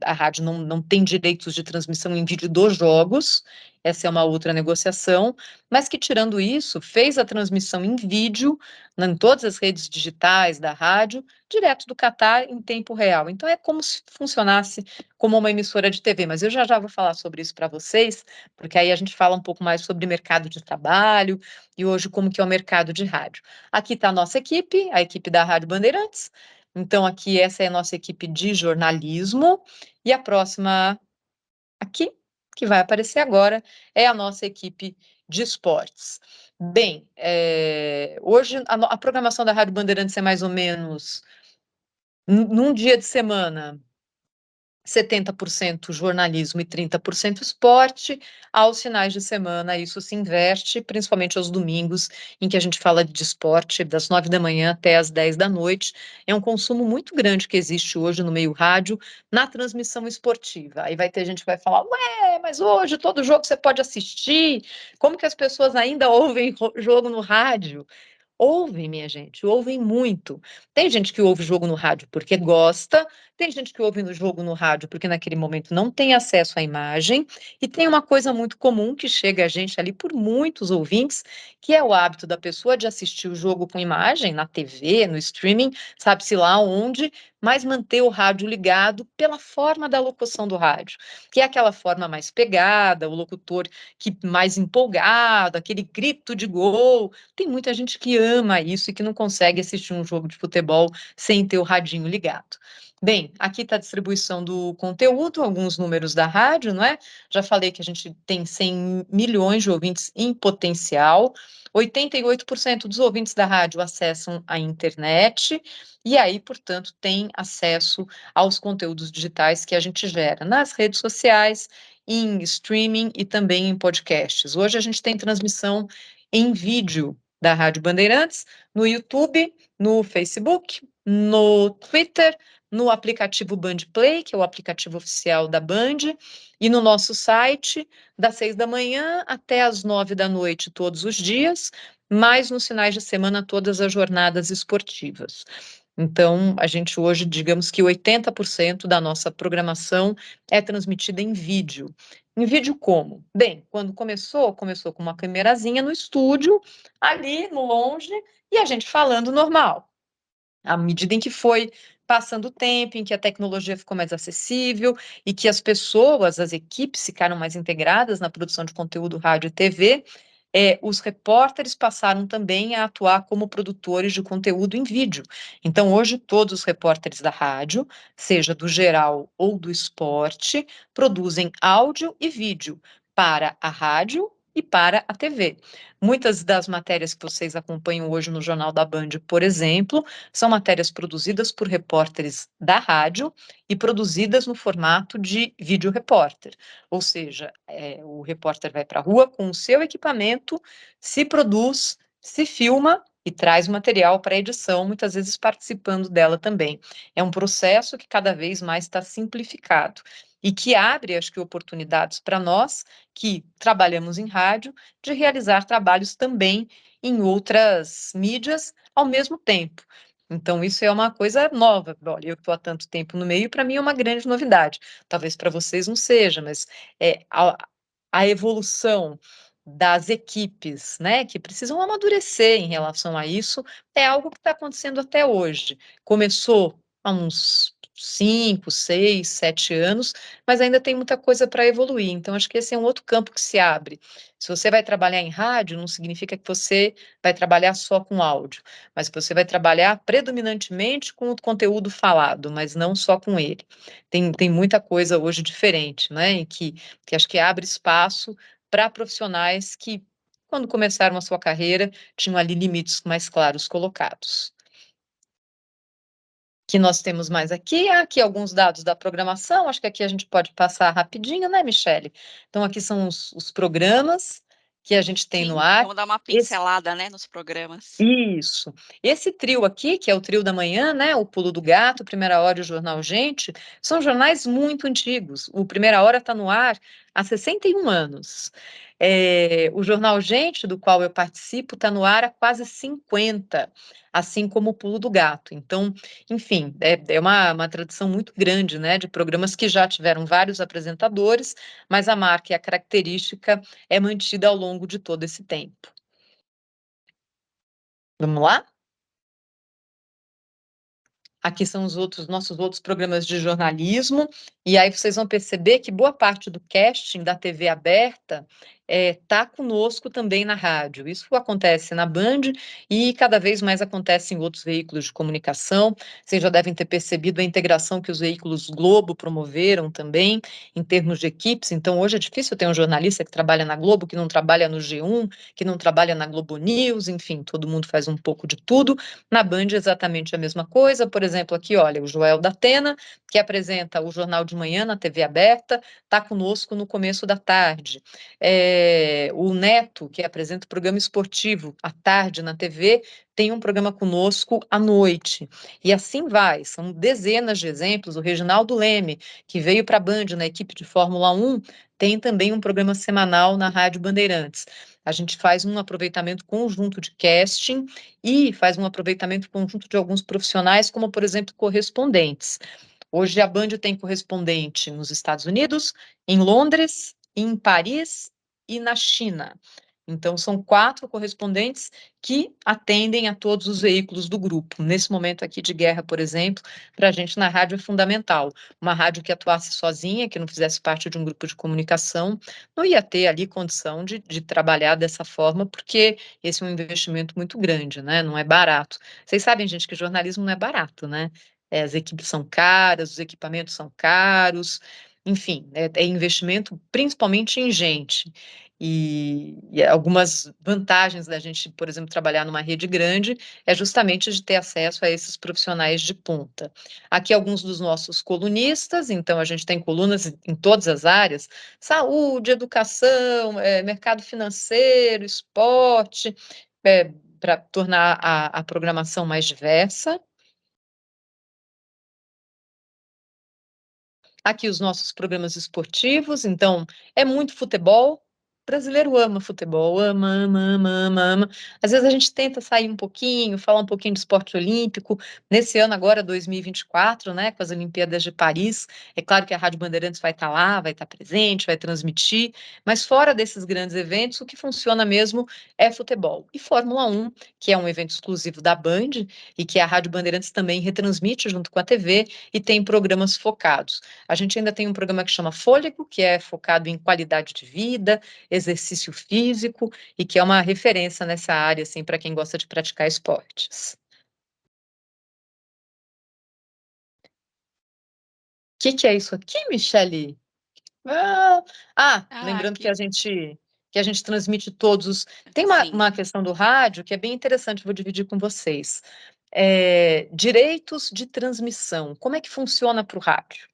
a rádio não tem direitos de transmissão em vídeo dos jogos, essa é uma outra negociação, mas que, tirando isso, fez a transmissão em vídeo, em todas as redes digitais da rádio, direto do Catar, em tempo real. Então, é como se funcionasse como uma emissora de TV, mas eu já vou falar sobre isso para vocês, porque aí a gente fala um pouco mais sobre mercado de trabalho e hoje como que é o mercado de rádio. Aqui está a nossa equipe, a equipe da Rádio Bandeirantes. Então, aqui essa é a nossa equipe de jornalismo, e a próxima aqui, que vai aparecer agora, é a nossa equipe de esportes. Bem, hoje a programação da Rádio Bandeirantes é mais ou menos, num dia de semana, 70% jornalismo e 30% esporte. Aos finais de semana, isso se inverte, principalmente aos domingos, em que a gente fala de esporte, das 9 da manhã até as 10 da noite. É um consumo muito grande que existe hoje no meio rádio, na transmissão esportiva. Aí vai ter gente que vai falar, ué, mas hoje todo jogo você pode assistir, como que as pessoas ainda ouvem jogo no rádio? Ouvem, minha gente, ouvem muito. Tem gente que ouve jogo no rádio porque gosta, tem gente que ouve no jogo no rádio porque naquele momento não tem acesso à imagem, e tem uma coisa muito comum que chega a gente ali por muitos ouvintes, que é o hábito da pessoa de assistir o jogo com imagem, na TV, no streaming, sabe-se lá onde, mas manter o rádio ligado pela forma da locução do rádio, que é aquela forma mais pegada, o locutor que mais empolgado, aquele grito de gol. Tem muita gente que ama isso e que não consegue assistir um jogo de futebol sem ter o radinho ligado. Bem, aqui está a distribuição do conteúdo, alguns números da rádio, não é? Já falei que a gente tem 100 milhões de ouvintes em potencial, 88% dos ouvintes da rádio acessam a internet, e aí, portanto, tem acesso aos conteúdos digitais que a gente gera nas redes sociais, em streaming e também em podcasts. Hoje a gente tem transmissão em vídeo da Rádio Bandeirantes, no YouTube, no Facebook, no Twitter, no aplicativo Band Play, que é o aplicativo oficial da Band, e no nosso site, das 6 da manhã até as 9 da noite, todos os dias, mais nos finais de semana, todas as jornadas esportivas. Então, a gente hoje, digamos que 80% da nossa programação é transmitida em vídeo. Em vídeo como? Bem, quando começou com uma câmerazinha no estúdio, ali no longe, e a gente falando normal. À medida em que foi passando o tempo, em que a tecnologia ficou mais acessível e que as pessoas, as equipes ficaram mais integradas na produção de conteúdo rádio e TV, os repórteres passaram também a atuar como produtores de conteúdo em vídeo. Então, hoje, todos os repórteres da rádio, seja do geral ou do esporte, produzem áudio e vídeo para a rádio e para a TV. Muitas das matérias que vocês acompanham hoje no Jornal da Band, por exemplo, são matérias produzidas por repórteres da rádio e produzidas no formato de vídeo repórter. Ou seja, o repórter vai para a rua com o seu equipamento, se produz, se filma e traz material para a edição, muitas vezes participando dela também. É um processo que cada vez mais está simplificado e que abre, acho que, oportunidades para nós que trabalhamos em rádio, de realizar trabalhos também em outras mídias ao mesmo tempo. Então, isso é uma coisa nova. Olha, eu estou há tanto tempo no meio, para mim é uma grande novidade. Talvez para vocês não seja, mas a evolução das equipes, né, que precisam amadurecer em relação a isso, é algo que está acontecendo até hoje. Começou há uns 5, 6, 7 anos, mas ainda tem muita coisa para evoluir. Então, acho que esse é um outro campo que se abre. Se você vai trabalhar em rádio, não significa que você vai trabalhar só com áudio, mas você vai trabalhar predominantemente com o conteúdo falado, mas não só com ele. Tem muita coisa hoje diferente, né? E que acho que abre espaço para profissionais que, quando começaram a sua carreira, tinham ali limites mais claros colocados. Que nós temos mais aqui alguns dados da programação, acho que aqui a gente pode passar rapidinho, né, Michele? Então, aqui são os programas que a gente tem no ar. Vamos dar uma pincelada, né, nos programas. Isso. Esse trio aqui, que é o trio da manhã, né, o Pulo do Gato, Primeira Hora e o Jornal Gente, são jornais muito antigos. O Primeira Hora está no ar há 61 anos. O Jornal Gente, do qual eu participo, está no ar há quase 50, assim como o Pulo do Gato. Então, enfim, é uma tradição muito grande, né, de programas que já tiveram vários apresentadores, mas a marca e a característica é mantida ao longo de todo esse tempo. Vamos lá? Aqui são os nossos outros programas de jornalismo, e aí vocês vão perceber que boa parte do casting da TV aberta está conosco também na rádio. Isso acontece na Band e cada vez mais acontece em outros veículos de comunicação. Vocês já devem ter percebido a integração que os veículos Globo promoveram também, em termos de equipes. Então, hoje é difícil ter um jornalista que trabalha na Globo, que não trabalha no G1, que não trabalha na Globo News, enfim, todo mundo faz um pouco de tudo. Na Band, exatamente a mesma coisa. Por exemplo, aqui, olha, o Joel da Atena, que apresenta o Jornal de Manhã na TV aberta, está conosco no começo da tarde. O Neto, que apresenta o programa esportivo à tarde na TV, tem um programa conosco à noite. E assim vai, são dezenas de exemplos. O Reginaldo Leme, que veio para a Band na equipe de Fórmula 1, tem também um programa semanal na Rádio Bandeirantes. A gente faz um aproveitamento conjunto de casting e faz um aproveitamento conjunto de alguns profissionais, como, por exemplo, correspondentes. Hoje a Band tem correspondente nos Estados Unidos, em Londres, em Paris e na China. Então, são 4 correspondentes que atendem a todos os veículos do grupo. Nesse momento aqui de guerra, por exemplo, para a gente na rádio é fundamental. Uma rádio que atuasse sozinha, que não fizesse parte de um grupo de comunicação, não ia ter ali condição de trabalhar dessa forma, porque esse é um investimento muito grande, né? Não é barato. Vocês sabem, gente, que jornalismo não é barato, né? As equipes são caras, os equipamentos são caros, enfim, é investimento principalmente em gente. E algumas vantagens da gente, por exemplo, trabalhar numa rede grande é justamente de ter acesso a esses profissionais de ponta. Aqui alguns dos nossos colunistas, então a gente tem colunas em todas as áreas: saúde, educação, mercado financeiro, esporte, para tornar a programação mais diversa. Aqui os nossos programas esportivos, então é muito futebol. O brasileiro ama futebol, ama, ama, ama, ama, ama. Às vezes a gente tenta sair um pouquinho, falar um pouquinho de esporte olímpico. Nesse ano agora, 2024, né, com as Olimpíadas de Paris, é claro que a Rádio Bandeirantes vai estar lá, vai estar presente, vai transmitir, mas fora desses grandes eventos, o que funciona mesmo é futebol. E Fórmula 1, que é um evento exclusivo da Band e que a Rádio Bandeirantes também retransmite junto com a TV e tem programas focados. A gente ainda tem um programa que chama Fôlego, que é focado em qualidade de vida, exercício físico, e que é uma referência nessa área, assim, para quem gosta de praticar esportes. O que é isso aqui, Michele? Lembrando que aqui, a gente transmite todos os. Tem sim. uma questão do rádio que é bem interessante, vou dividir com vocês. Direitos de transmissão. Como é que funciona para o rádio?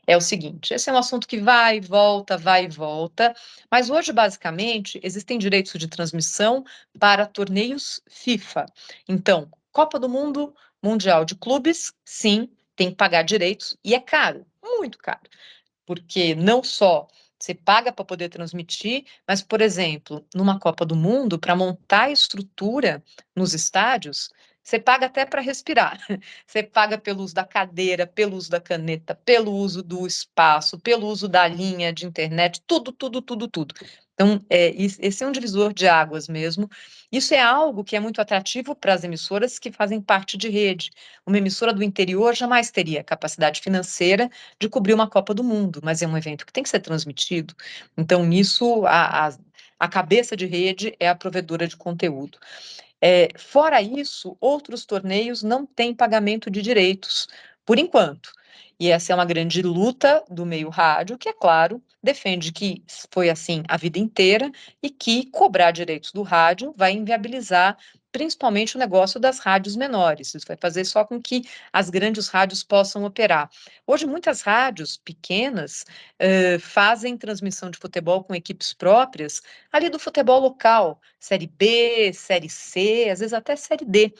É o seguinte, esse é um assunto que vai e volta, mas hoje, basicamente, existem direitos de transmissão para torneios FIFA. Então, Copa do Mundo, Mundial de Clubes, sim, tem que pagar direitos e é caro, muito caro, porque não só você paga para poder transmitir, mas, por exemplo, numa Copa do Mundo, para montar a estrutura nos estádios, você paga até para respirar. Você paga pelo uso da cadeira, pelo uso da caneta, pelo uso do espaço, pelo uso da linha de internet, tudo, tudo, tudo, tudo. Então, esse é um divisor de águas mesmo. Isso é algo que é muito atrativo para as emissoras que fazem parte de rede. Uma emissora do interior jamais teria capacidade financeira de cobrir uma Copa do Mundo, mas é um evento que tem que ser transmitido. Então, nisso, a cabeça de rede é a provedora de conteúdo. Fora isso, outros torneios não têm pagamento de direitos, por enquanto. E essa é uma grande luta do meio rádio, que, é claro, defende que foi assim a vida inteira e que cobrar direitos do rádio vai inviabilizar principalmente o negócio das rádios menores. Isso vai fazer só com que as grandes rádios possam operar. Hoje, muitas rádios pequenas fazem transmissão de futebol com equipes próprias ali do futebol local, Série B, Série C, às vezes até Série D.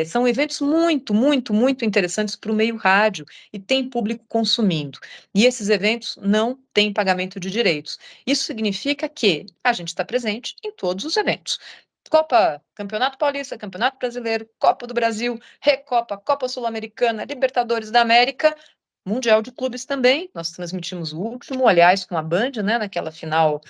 São eventos muito, muito, muito interessantes para o meio rádio e tem público consumindo. E esses eventos não têm pagamento de direitos. Isso significa que a gente está presente em todos os eventos. Campeonato Paulista, Campeonato Brasileiro, Copa do Brasil, Recopa, Copa Sul-Americana, Libertadores da América, Mundial de Clubes também. Nós transmitimos o último, aliás, com a Band, né, naquela final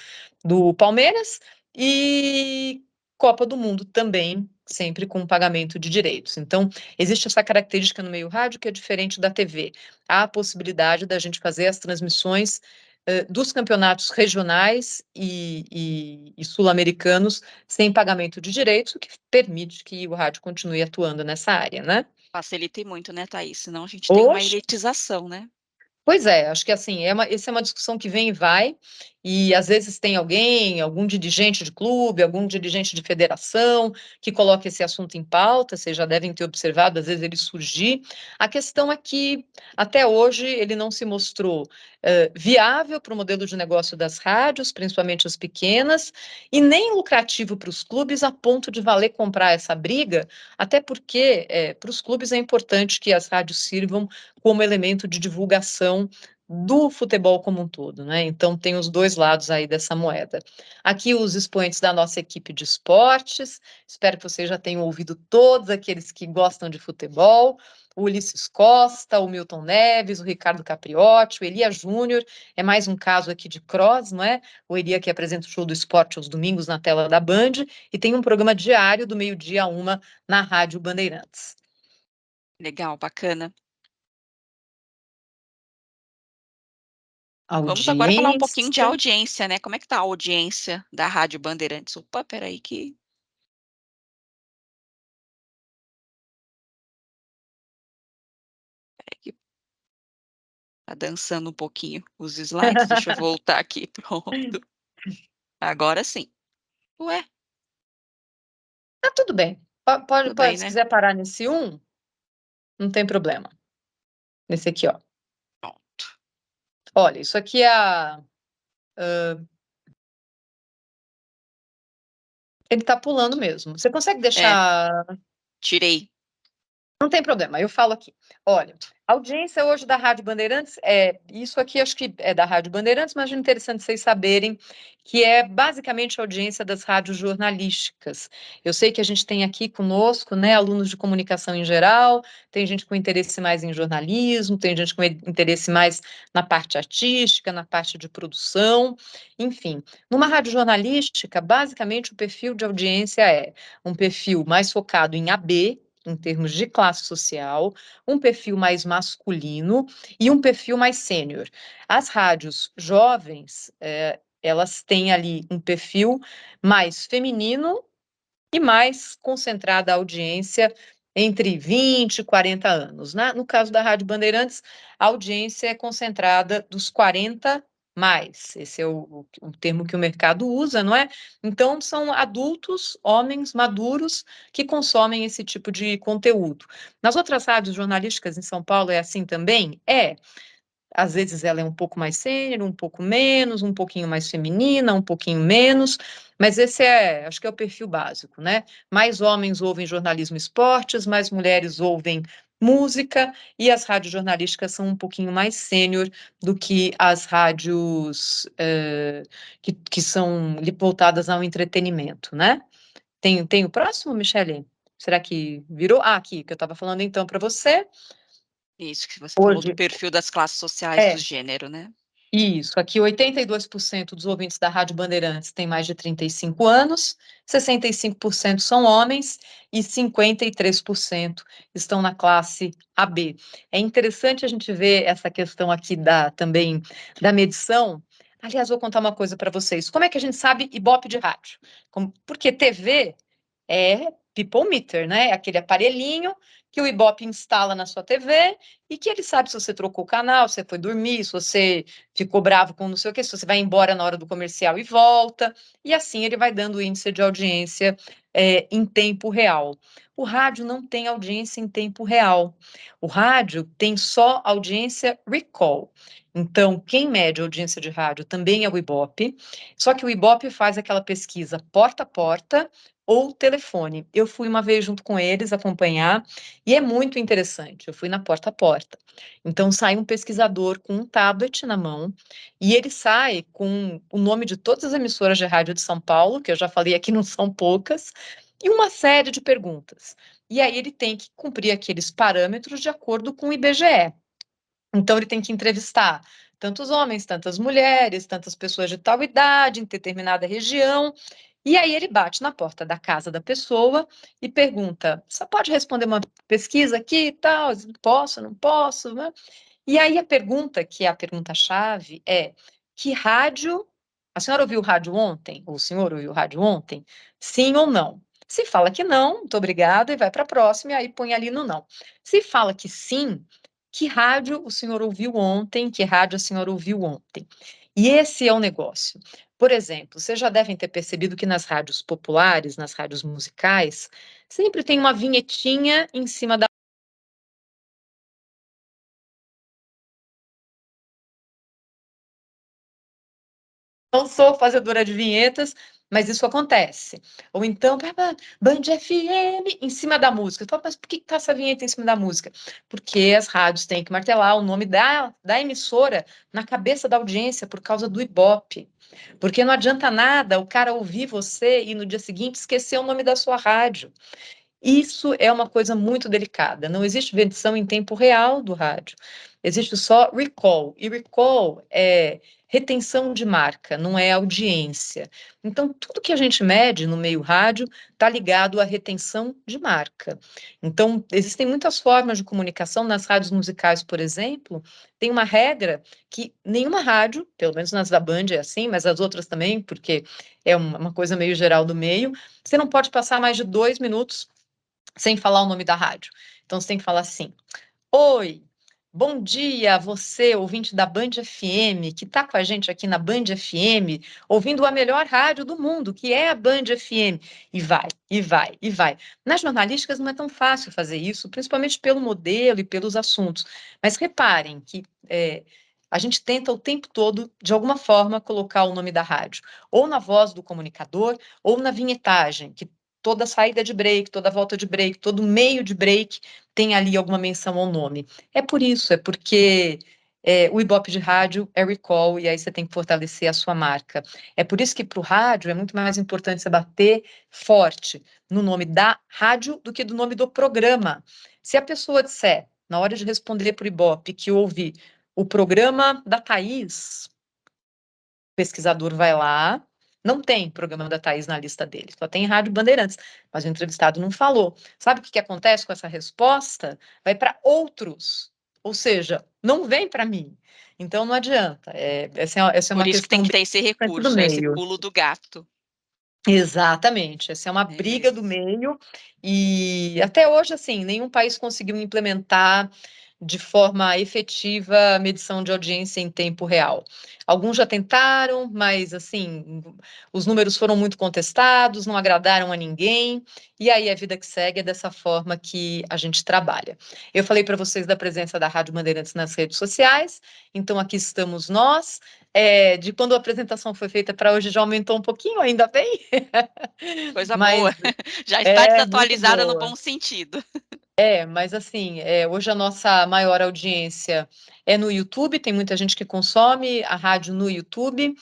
do Palmeiras, e Copa do Mundo também, sempre com pagamento de direitos. Então, existe essa característica no meio rádio que é diferente da TV. Há a possibilidade da gente fazer as transmissões dos campeonatos regionais e sul-americanos sem pagamento de direitos, o que permite que o rádio continue atuando nessa área, né? Facilita muito, né, Thaís? Senão a gente tem uma Hoje, elitização, né? pois é, acho que assim, essa é uma discussão que vem e vai, e às vezes tem algum dirigente de clube, algum dirigente de federação que coloca esse assunto em pauta, vocês já devem ter observado, às vezes ele surgir. A questão é que até hoje ele não se mostrou viável para o modelo de negócio das rádios, principalmente as pequenas, e nem lucrativo para os clubes a ponto de valer comprar essa briga, até porque para os clubes é importante que as rádios sirvam como elemento de divulgação do futebol como um todo, né? Então tem os dois lados aí dessa moeda. Aqui os expoentes da nossa equipe de esportes, espero que vocês já tenham ouvido todos aqueles que gostam de futebol, o Ulisses Costa, o Milton Neves, o Ricardo Capriotti, o Elia Júnior, é mais um caso aqui de cross, não é? O Elia que apresenta o Show do Esporte aos domingos na tela da Band, e tem um programa diário do meio-dia a 1 na Rádio Bandeirantes. Legal, bacana. Vamos agora falar um pouquinho de Audiência. audiência, né? Como é que tá a audiência da Rádio Bandeirantes? Opa, peraí que... Peraí que tá dançando um pouquinho os slides. Deixa eu voltar aqui. Pronto. Agora sim. Ué, Tá tudo bem. tudo bem, Se né? quiser parar nesse 1, não tem problema. Nesse aqui, ó. Pronto. Olha, isso aqui é a... Ele tá pulando mesmo. Você consegue deixar... Tirei. Não tem problema, eu falo aqui. Olha, a audiência hoje da Rádio Bandeirantes isso aqui acho que é da Rádio Bandeirantes, mas é interessante vocês saberem que é basicamente a audiência das rádios jornalísticas. Eu sei que a gente tem aqui conosco, né, alunos de comunicação em geral, tem gente com interesse mais em jornalismo, tem gente com interesse mais na parte artística, na parte de produção, enfim. Numa rádio jornalística, basicamente o perfil de audiência é um perfil mais focado em AB, em termos de classe social, um perfil mais masculino e um perfil mais sênior. As rádios jovens, elas têm ali um perfil mais feminino e mais concentrada a audiência entre 20 e 40 anos, né? No caso da Rádio Bandeirantes, a audiência é concentrada dos 40 mais. Esse é o termo que o mercado usa, não é? Então, são adultos, homens maduros, que consomem esse tipo de conteúdo. Nas outras rádios jornalísticas em São Paulo é assim também? É. Às vezes ela é um pouco mais sênior, um pouco menos, um pouquinho mais feminina, um pouquinho menos, mas esse acho que é o perfil básico, né? Mais homens ouvem jornalismo e esportes, mais mulheres ouvem música, e as rádios jornalísticas são um pouquinho mais sênior do que as rádios que são voltadas ao entretenimento, né? Tem o próximo, Michele? Será que virou? Ah, aqui, que eu estava falando então para você. Isso que você falou do Hoje, perfil das classes sociais do gênero, né? Isso, aqui 82% dos ouvintes da Rádio Bandeirantes têm mais de 35 anos, 65% são homens e 53% estão na classe AB. É interessante a gente ver essa questão aqui também da medição. Aliás, vou contar uma coisa para vocês. Como é que a gente sabe Ibope de rádio? Porque TV é people meter, né? Aquele aparelhinho que o Ibope instala na sua TV e que ele sabe se você trocou o canal, se você foi dormir, se você ficou bravo com não sei o que, se você vai embora na hora do comercial e volta, e assim ele vai dando o índice de audiência em tempo real. O rádio não tem audiência em tempo real. O rádio tem só audiência recall. Então, quem mede a audiência de rádio também é o Ibope, só que o Ibope faz aquela pesquisa porta a porta ou telefone. Eu fui uma vez junto com eles acompanhar, e é muito interessante. Eu fui na porta a porta. Então, sai um pesquisador com um tablet na mão, e ele sai com o nome de todas as emissoras de rádio de São Paulo, que eu já falei aqui, não são poucas, e uma série de perguntas. E aí ele tem que cumprir aqueles parâmetros de acordo com o IBGE. Então, ele tem que entrevistar tantos homens, tantas mulheres, tantas pessoas de tal idade, em determinada região. E aí ele bate na porta da casa da pessoa e pergunta: você pode responder uma pesquisa aqui e tal? Posso, não posso, né? E aí a pergunta, que é a pergunta-chave, é: que rádio... A senhora ouviu o rádio ontem? Ou o senhor ouviu o rádio ontem? Sim ou não? Se fala que não, muito obrigada, e vai para a próxima, e aí põe ali no não. Se fala que sim, que rádio o senhor ouviu ontem? Que rádio a senhora ouviu ontem? E esse é o negócio. Por exemplo, vocês já devem ter percebido que nas rádios populares, nas rádios musicais, sempre tem uma vinhetinha em cima da Não sou fazedora de vinhetas, mas isso acontece. Ou então, Band FM em cima da música. Eu falo, mas por que está essa vinheta em cima da música? Porque as rádios têm que martelar o nome da emissora na cabeça da audiência por causa do Ibope. Porque não adianta nada o cara ouvir você e no dia seguinte esquecer o nome da sua rádio. Isso é uma coisa muito delicada. Não existe medição em tempo real do rádio. Existe só recall. E recall é retenção de marca, não é audiência. Então, tudo que a gente mede no meio rádio está ligado à retenção de marca. Então, existem muitas formas de comunicação. Nas rádios musicais, por exemplo, tem uma regra que nenhuma rádio, pelo menos nas da Band é assim, mas as outras também, porque é uma coisa meio geral do meio, você não pode passar mais de 2 minutos sem falar o nome da rádio. Então, você tem que falar assim: oi, bom dia, você, ouvinte da Band FM, que está com a gente aqui na Band FM, ouvindo a melhor rádio do mundo, que é a Band FM. E vai, e vai, e vai. Nas jornalísticas não é tão fácil fazer isso, principalmente pelo modelo e pelos assuntos. Mas reparem que a gente tenta o tempo todo, de alguma forma, colocar o nome da rádio, ou na voz do comunicador, ou na vinhetagem, que toda saída de break, toda volta de break, todo meio de break tem ali alguma menção ao nome. É por isso, é porque o Ibope de rádio é recall, e aí você tem que fortalecer a sua marca. É por isso que para o rádio é muito mais importante você bater forte no nome da rádio do que do nome do programa. Se a pessoa disser, na hora de responder para o Ibope, que ouve o programa da Thaís, o pesquisador vai lá, não tem programa da Thaís na lista dele, só tem Rádio Bandeirantes, mas o entrevistado não falou. Sabe o que acontece com essa resposta? Vai para outros, ou seja, não vem para mim. Então não adianta. Essa é Por uma isso que tem questão que bem ter esse importante do recurso, esse meio. pulo do gato. Exatamente, essa é uma briga do meio, e até hoje, assim, nenhum país conseguiu implementar de forma efetiva a medição de audiência em tempo real. Alguns já tentaram, mas, assim, os números foram muito contestados, não agradaram a ninguém, e aí a vida que segue é dessa forma que a gente trabalha. Eu falei para vocês da presença da Rádio Bandeirantes nas redes sociais, então aqui estamos nós. De quando a apresentação foi feita para hoje já aumentou um pouquinho, ainda bem. Coisa Mas boa. Já está é muito desatualizada no boa. bom sentido. Mas assim, hoje a nossa maior audiência é no YouTube, tem muita gente que consome a rádio no YouTube.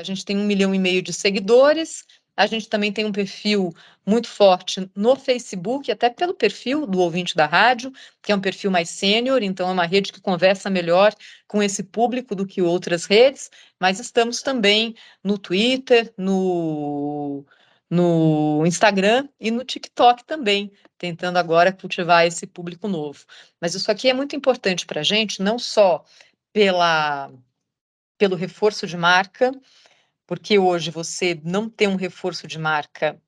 A gente tem 1,5 milhão de seguidores. A gente também tem um perfil muito forte no Facebook, até pelo perfil do ouvinte da rádio, que é um perfil mais sênior, então é uma rede que conversa melhor com esse público do que outras redes, mas estamos também no Twitter, no Instagram e no TikTok também, tentando agora cultivar esse público novo. Mas isso aqui é muito importante para a gente, não só pelo reforço de marca, porque hoje você não ter um reforço de marca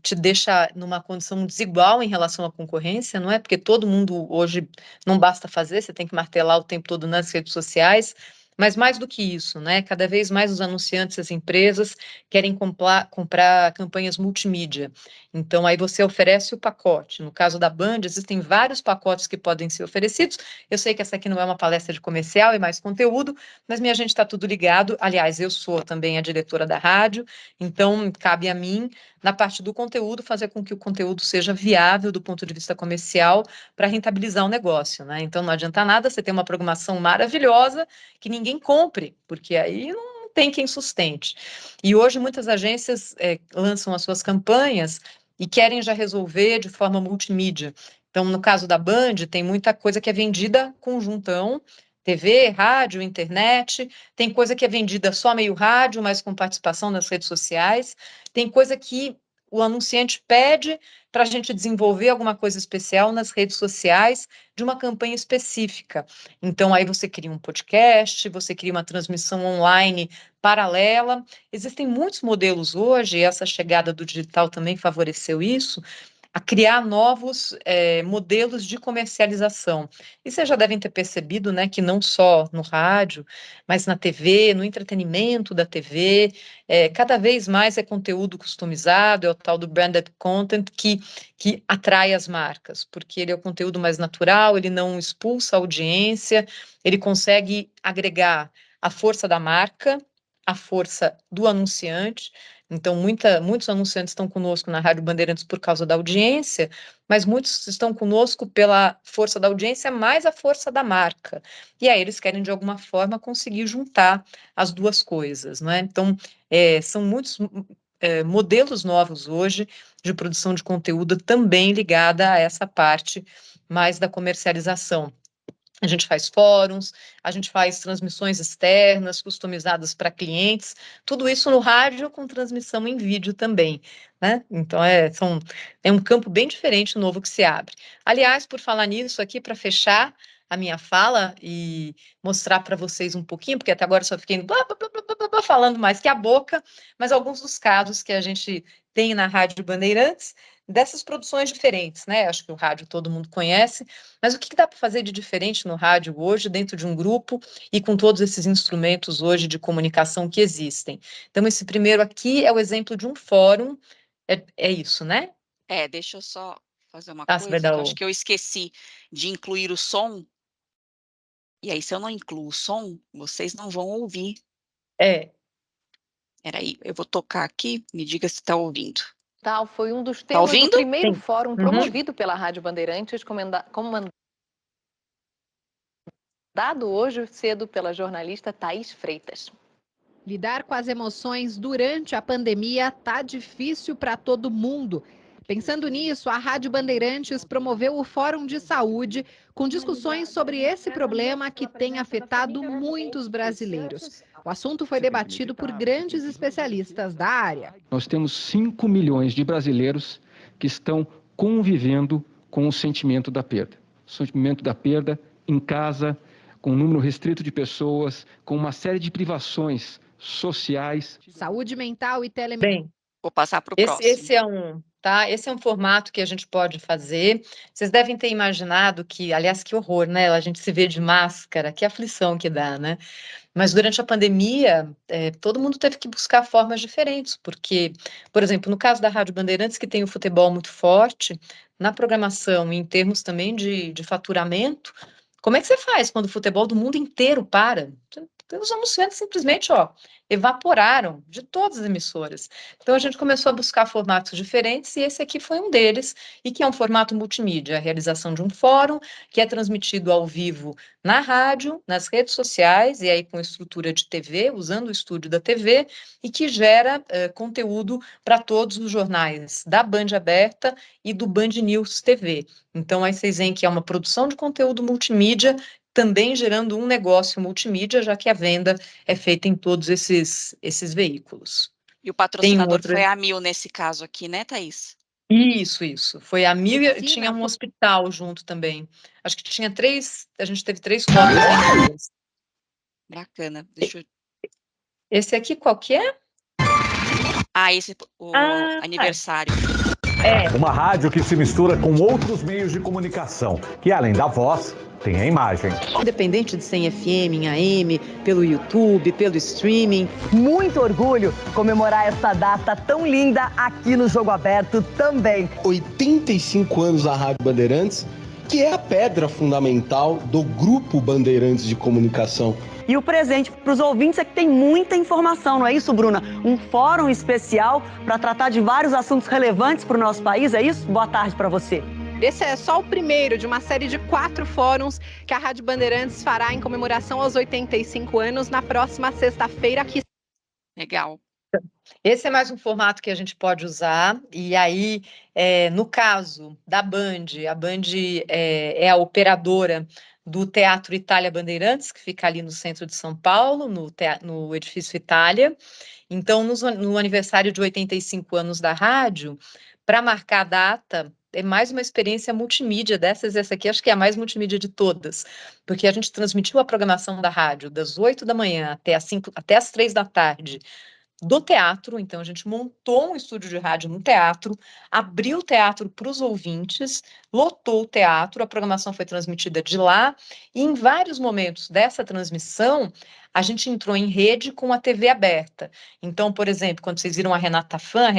te deixa numa condição desigual em relação à concorrência, não é? Porque todo mundo hoje não basta fazer, você tem que martelar o tempo todo nas redes sociais. Mas mais do que isso, né? Cada vez mais os anunciantes, as empresas querem comprar campanhas multimídia. Então, aí você oferece o pacote. No caso da Band, existem vários pacotes que podem ser oferecidos. Eu sei que essa aqui não é uma palestra de comercial, é mais conteúdo, mas minha gente está tudo ligado. Aliás, eu sou também a diretora da rádio, então cabe a mim, na parte do conteúdo, fazer com que o conteúdo seja viável do ponto de vista comercial para rentabilizar o negócio, né? Então não adianta nada você ter uma programação maravilhosa que ninguém compre, porque aí não tem quem sustente. E hoje muitas agências lançam as suas campanhas e querem já resolver de forma multimídia. Então, no caso da Band, tem muita coisa que é vendida conjuntão, TV, rádio, internet, tem coisa que é vendida só meio rádio, mas com participação nas redes sociais, tem coisa que o anunciante pede para a gente desenvolver alguma coisa especial nas redes sociais de uma campanha específica. Então, aí você cria um podcast, você cria uma transmissão online paralela. Existem muitos modelos hoje, e essa chegada do digital também favoreceu isso, a criar novos modelos de comercialização. E vocês já devem ter percebido, né, que não só no rádio, mas na TV, no entretenimento da TV, cada vez mais é conteúdo customizado, é o tal do branded content que atrai as marcas, porque ele é o conteúdo mais natural, ele não expulsa a audiência, ele consegue agregar a força da marca, a força do anunciante. Então, muitos anunciantes estão conosco na Rádio Bandeirantes por causa da audiência, mas muitos estão conosco pela força da audiência mais a força da marca. E aí eles querem, de alguma forma, conseguir juntar as duas coisas, não é? Então, são muitos modelos novos hoje de produção de conteúdo também ligada a essa parte mais da comercialização. A gente faz fóruns, a gente faz transmissões externas, customizadas para clientes, tudo isso no rádio com transmissão em vídeo também, né? Então, é um campo bem diferente novo que se abre. Aliás, por falar nisso aqui, para fechar a minha fala e mostrar para vocês um pouquinho, porque até agora eu só fiquei falando mais que a boca, mas alguns dos casos que a gente tem na Rádio Bandeirantes, dessas produções diferentes, né? Acho que o rádio todo mundo conhece, mas o que dá para fazer de diferente no rádio hoje, dentro de um grupo e com todos esses instrumentos hoje de comunicação que existem? Então, esse primeiro aqui é o exemplo de um fórum, é isso, né? Deixa eu só fazer uma Você vai coisa, que dar eu acho que eu esqueci de incluir o som, e aí se eu não incluo o som, vocês não vão ouvir. Peraí, eu vou tocar aqui, me diga se está ouvindo. Foi um dos Tá temas do ouvindo? primeiro Sim. fórum promovido pela Rádio Bandeirantes, comandado hoje cedo pela jornalista Thaís Freitas. Lidar com as emoções durante a pandemia tá difícil para todo mundo. Pensando nisso, a Rádio Bandeirantes promoveu o Fórum de Saúde com discussões sobre esse problema que tem afetado muitos brasileiros. O assunto foi debatido por grandes especialistas da área. Nós temos 5 milhões de brasileiros que estão convivendo com o sentimento da perda. O sentimento da perda em casa, com um número restrito de pessoas, com uma série de privações sociais. Saúde mental e telemedicina. Vou passar para o próximo. Esse é um formato que a gente pode fazer. Vocês devem ter imaginado que, aliás, que horror, né? A gente se vê de máscara, que aflição que dá, né? Mas durante a pandemia, todo mundo teve que buscar formas diferentes, porque, por exemplo, no caso da Rádio Bandeirantes, que tem o futebol muito forte, na programação e em termos também de faturamento, como é que você faz quando o futebol do mundo inteiro para? Os anunciantes simplesmente, evaporaram de todas as emissoras. Então, a gente começou a buscar formatos diferentes e esse aqui foi um deles, e que é um formato multimídia, a realização de um fórum que é transmitido ao vivo na rádio, nas redes sociais, e aí com estrutura de TV, usando o estúdio da TV, e que gera conteúdo para todos os jornais da Band Aberta e do Band News TV. Então, aí vocês veem que é uma produção de conteúdo multimídia, também gerando um negócio multimídia, já que a venda é feita em todos esses veículos. E o patrocinador foi a Amil nesse caso aqui, né, Thaís? Isso. Foi a Amil e tinha um hospital junto também. Acho que tinha 3, a gente teve 3 fotos vendidas. Bacana. Esse aqui qual que é? Esse o aniversário. Uma rádio que se mistura com outros meios de comunicação, que além da voz, tem a imagem. Independente de ser em FM, em AM, pelo YouTube, pelo streaming. Muito orgulho comemorar essa data tão linda aqui no Jogo Aberto também. 85 anos da Rádio Bandeirantes, que é a pedra fundamental do Grupo Bandeirantes de Comunicação. E o presente para os ouvintes é que tem muita informação, não é isso, Bruna? Um fórum especial para tratar de vários assuntos relevantes para o nosso país, é isso? Boa tarde para você. Esse é só o primeiro de uma série de 4 fóruns que a Rádio Bandeirantes fará em comemoração aos 85 anos na próxima sexta-feira aqui. Legal. Esse é mais um formato que a gente pode usar, e aí, no caso da Band, a Band é a operadora do Teatro Itália Bandeirantes, que fica ali no centro de São Paulo, no Edifício Itália. Então, no aniversário de 85 anos da rádio, para marcar a data, é mais uma experiência multimídia dessas, essa aqui acho que é a mais multimídia de todas, porque a gente transmitiu a programação da rádio das 8 da manhã até as 3 da tarde, do teatro. Então a gente montou um estúdio de rádio no teatro, abriu o teatro para os ouvintes, lotou o teatro, a programação foi transmitida de lá, e em vários momentos dessa transmissão, a gente entrou em rede com a TV aberta. Então, por exemplo, quando vocês viram a Renata Fã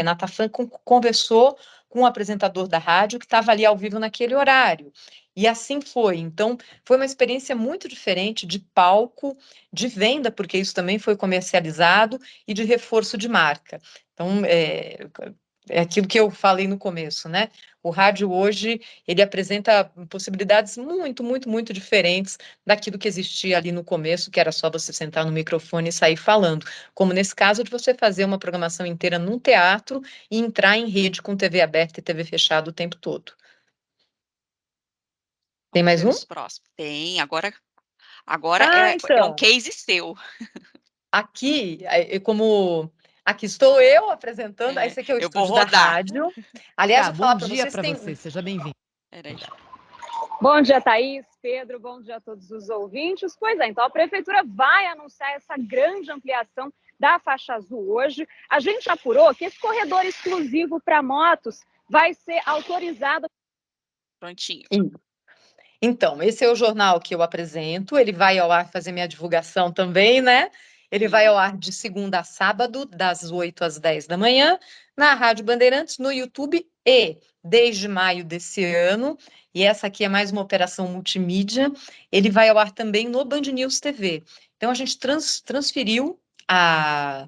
conversou com o apresentador da rádio que estava ali ao vivo naquele horário. E assim foi. Então, foi uma experiência muito diferente de palco, de venda, porque isso também foi comercializado, e de reforço de marca. Então, é aquilo que eu falei no começo, né? O rádio hoje, ele apresenta possibilidades muito, muito, muito diferentes daquilo que existia ali no começo, que era só você sentar no microfone e sair falando. Como nesse caso de você fazer uma programação inteira num teatro e entrar em rede com TV aberta e TV fechada o tempo todo. Tem mais um? Próximo. Tem, agora é um Então, case seu. aqui, aqui estou eu apresentando, esse aqui é o eu vou estúdio da rodar. rádio. Aliás, vou falar para Bom dia vocês, para você, seja bem-vindo. Peraí. Bom dia, Thaís, Pedro, bom dia a todos os ouvintes. Pois é, então a Prefeitura vai anunciar essa grande ampliação da faixa azul hoje. A gente apurou que esse corredor exclusivo para motos vai ser autorizado. Prontinho. Então, esse é o jornal que eu apresento, ele vai ao ar fazer minha divulgação também, né? Ele vai ao ar de segunda a sábado, das 8 às 10 da manhã, na Rádio Bandeirantes, no YouTube e, desde maio desse ano, e essa aqui é mais uma operação multimídia, ele vai ao ar também no Band News TV. Então, a gente transferiu a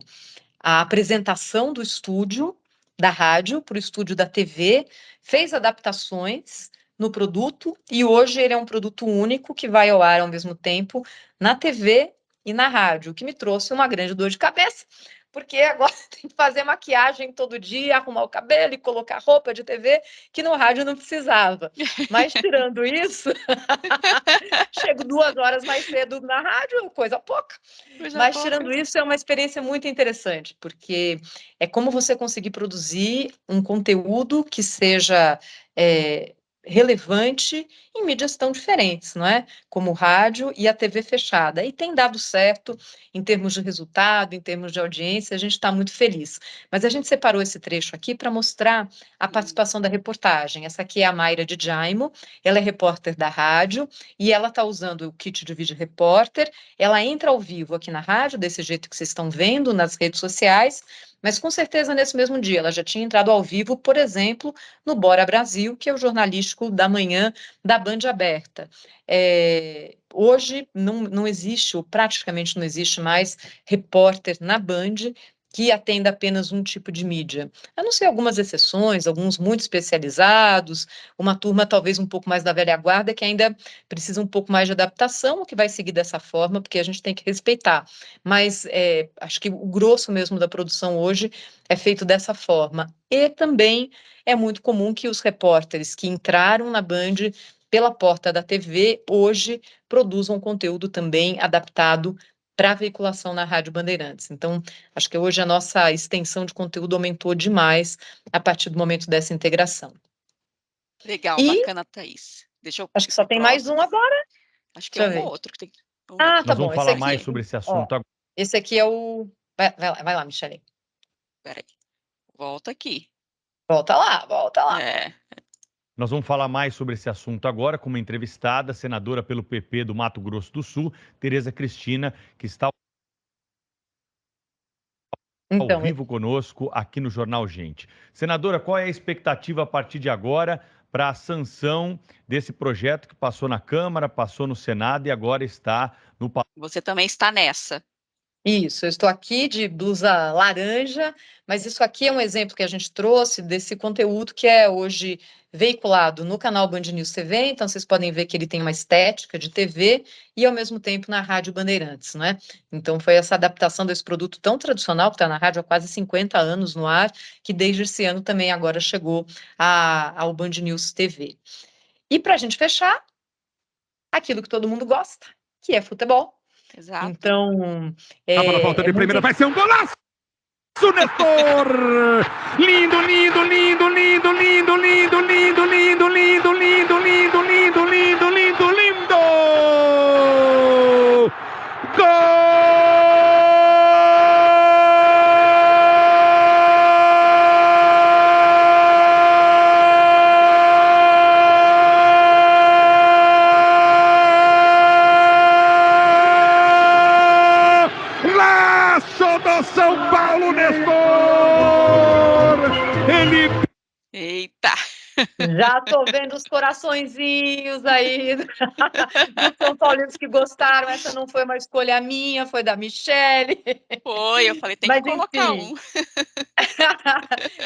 apresentação do estúdio da rádio para o estúdio da TV, fez adaptações no produto e hoje ele é um produto único que vai ao ar ao mesmo tempo na TV e na rádio, o que me trouxe uma grande dor de cabeça, porque agora tem que fazer maquiagem todo dia, arrumar o cabelo e colocar roupa de TV, que no rádio não precisava. Mas tirando isso, chego 2 horas mais cedo na rádio, coisa pouca. Mas tirando isso, é uma experiência muito interessante, porque é como você conseguir produzir um conteúdo que seja relevante em mídias tão diferentes, não é? Como o rádio e a TV fechada. E tem dado certo em termos de resultado, em termos de audiência, a gente está muito feliz. Mas a gente separou esse trecho aqui para mostrar a participação da reportagem. Essa aqui é a Mayra de Jaimo, ela é repórter da rádio e ela está usando o kit de vídeo repórter, ela entra ao vivo aqui na rádio, desse jeito que vocês estão vendo nas redes sociais, mas com certeza nesse mesmo dia ela já tinha entrado ao vivo, por exemplo, no Bora Brasil, que é o jornalístico da manhã da Band Aberta. Hoje não existe, ou praticamente não existe mais, repórter na Band que atenda apenas um tipo de mídia. A não ser algumas exceções, alguns muito especializados, uma turma talvez um pouco mais da velha guarda, que ainda precisa um pouco mais de adaptação, o que vai seguir dessa forma, porque a gente tem que respeitar. Mas acho que o grosso mesmo da produção hoje é feito dessa forma. E também é muito comum que os repórteres que entraram na Band pela porta da TV, hoje produzam conteúdo também adaptado para veiculação na Rádio Bandeirantes. Então, acho que hoje a nossa extensão de conteúdo aumentou demais a partir do momento dessa integração. Legal, bacana, Thaís. Acho que só tem mais um agora. Acho que é um outro que tem. Tá Nós bom. vamos falar mais sobre esse assunto agora. Esse aqui é o... Vai lá, Michele. Peraí. Volta aqui. Volta lá. Nós vamos falar mais sobre esse assunto agora com uma entrevistada, senadora pelo PP do Mato Grosso do Sul, Tereza Cristina, que está ao vivo conosco aqui no Jornal Gente. Senadora, qual é a expectativa a partir de agora para a sanção desse projeto que passou na Câmara, passou no Senado e agora está no Parlamento? Você também está nessa. Isso, eu estou aqui de blusa laranja, mas isso aqui é um exemplo que a gente trouxe desse conteúdo que é hoje veiculado no canal Band News TV, então vocês podem ver que ele tem uma estética de TV e ao mesmo tempo na Rádio Bandeirantes, né? Então foi essa adaptação desse produto tão tradicional que está na rádio há quase 50 anos no ar, que desde esse ano também agora chegou ao Band News TV. E para a gente fechar, aquilo que todo mundo gosta, que é futebol. Exato. Então, Para a falta de primeira, vai ser um golaço, Nestor! Lindo, lindo, lindo, lindo, lindo, lindo, lindo, lindo, lindo, lindo, lindo, lindo, lindo, lindo, lindo! Gol! São Paulo, Nestor! Já tô vendo os coraçõezinhos aí dos São Paulinos que gostaram. Essa não foi uma escolha minha, foi da Michele. Foi, eu falei, tem que Mas colocar enfim. um.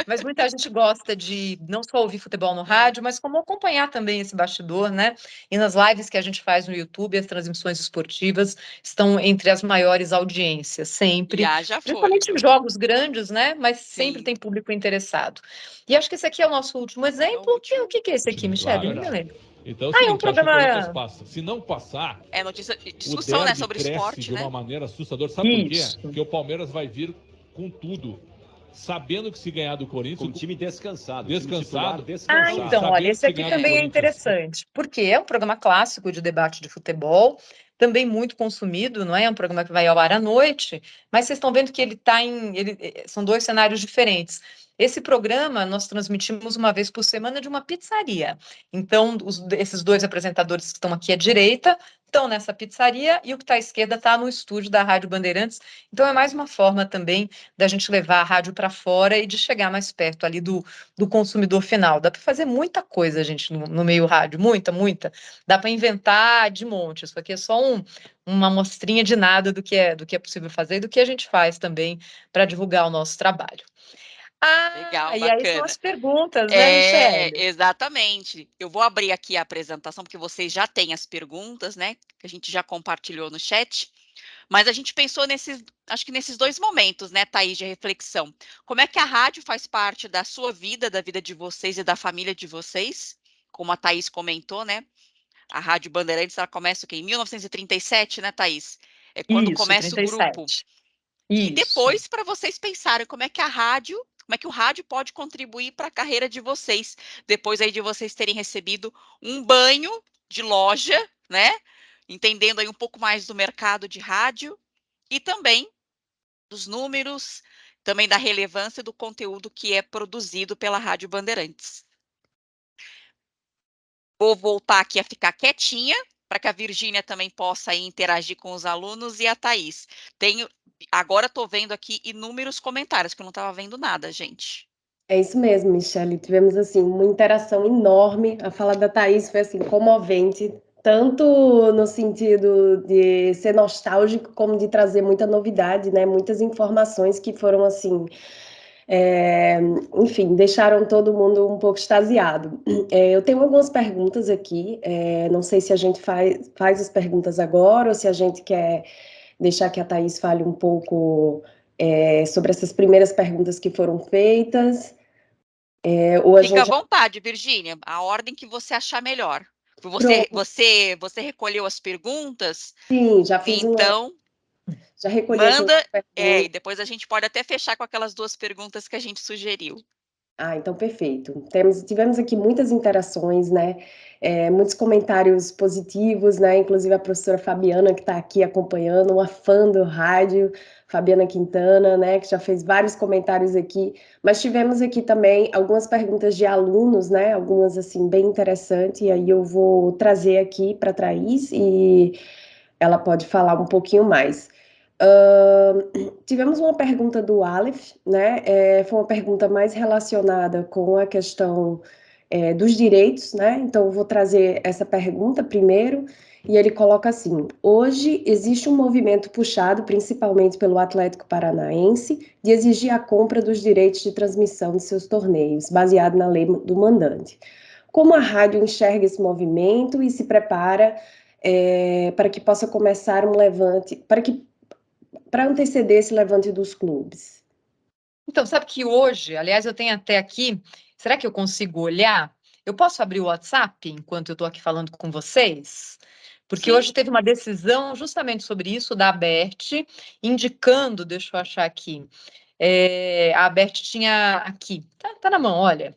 Mas muita gente gosta de não só ouvir futebol no rádio, mas como acompanhar também esse bastidor, né? E nas lives que a gente faz no YouTube, as transmissões esportivas estão entre as maiores audiências, sempre. E haja Principalmente em fôlego. jogos grandes, né? Mas sempre Sim. tem público interessado. E acho que esse aqui é o nosso último exemplo. último. O que é esse aqui, Michele? Claro. Não me lembro. Então é o Ah, é um seguinte, acho que o Corinthians programa. passa. Se não passar, É notícia, o discussão, né, derby sobre cresce esporte, de né? uma maneira assustadora. Sabe por quê? Isso. Porque o Palmeiras vai vir com tudo. Sabendo que se ganhar do Corinthians... Com o time descansado. Descansado. Ah, então, olha, esse aqui ganhar do também é Corinthians. interessante, porque é um programa clássico de debate de futebol, também muito consumido, não é? É um programa que vai ao ar à noite, mas vocês estão vendo que ele está são dois cenários diferentes. Esse programa nós transmitimos uma vez por semana de uma pizzaria. Então, esses dois apresentadores que estão aqui à direita estão nessa pizzaria e o que está à esquerda está no estúdio da Rádio Bandeirantes. Então, é mais uma forma também da gente levar a rádio para fora e de chegar mais perto ali do consumidor final. Dá para fazer muita coisa, gente, no meio rádio, muita. Dá para inventar de monte. Isso aqui é só uma amostrinha de nada do que é possível fazer e do que a gente faz também para divulgar o nosso trabalho. Legal, e aí são bacana. as perguntas, né, Michele? Exatamente. Eu vou abrir aqui a apresentação, porque vocês já têm as perguntas, né? Que a gente já compartilhou no chat. Mas a gente pensou acho que nesses dois momentos, né, Thaís, de reflexão. Como é que a rádio faz parte da sua vida, da vida de vocês e da família de vocês? Como a Thaís comentou, né? A Rádio Bandeirantes, ela começa o quê? Em 1937, né, Thaís? É quando Isso, começa 37. o grupo. E Isso. depois, para vocês pensarem como é que o rádio pode contribuir para a carreira de vocês, depois aí de vocês terem recebido um banho de loja, né? Entendendo aí um pouco mais do mercado de rádio e também dos números, também da relevância do conteúdo que é produzido pela Rádio Bandeirantes. Vou voltar aqui a ficar quietinha, para que a Virgínia também possa aí interagir com os alunos e a Thaís. Agora estou vendo aqui inúmeros comentários, que eu não estava vendo nada, gente. É isso mesmo, Michele. Tivemos, assim, uma interação enorme. A fala da Thaís foi, assim, comovente, tanto no sentido de ser nostálgico, como de trazer muita novidade, né? Muitas informações que foram, assim, enfim, deixaram todo mundo um pouco extasiado. Eu tenho algumas perguntas aqui, não sei se a gente faz as perguntas agora ou se a gente quer deixar que a Thaís fale um pouco sobre essas primeiras perguntas que foram feitas. Fica à vontade, Virgínia, a ordem que você achar melhor. Você recolheu as perguntas? Sim, já fiz então, já recolhi manda, e depois a gente pode até fechar com aquelas duas perguntas que a gente sugeriu. Ah, então perfeito. Tivemos aqui muitas interações, né? Muitos comentários positivos, né? Inclusive a professora Fabiana, que está aqui acompanhando, uma fã do rádio, Fabiana Quintana, né? Que já fez vários comentários aqui. Mas tivemos aqui também algumas perguntas de alunos, né? Algumas, assim, bem interessantes. E aí eu vou trazer aqui para a Thaís e ela pode falar um pouquinho mais. Tivemos uma pergunta do Aleph, né? Foi uma pergunta mais relacionada com a questão dos direitos, né? Então, eu vou trazer essa pergunta primeiro, e ele coloca assim: hoje existe um movimento puxado, principalmente pelo Atlético Paranaense, de exigir a compra dos direitos de transmissão de seus torneios, baseado na lei do mandante. Como a rádio enxerga esse movimento e se prepara para que possa começar um levante, para anteceder esse levante dos clubes? Então, sabe que hoje, aliás, eu tenho até aqui, será que eu consigo olhar? Eu posso abrir o WhatsApp enquanto eu estou aqui falando com vocês? Porque Sim. Hoje teve uma decisão justamente sobre isso da ABERT, indicando, deixa eu achar aqui, a ABERT tinha aqui, tá na mão, olha,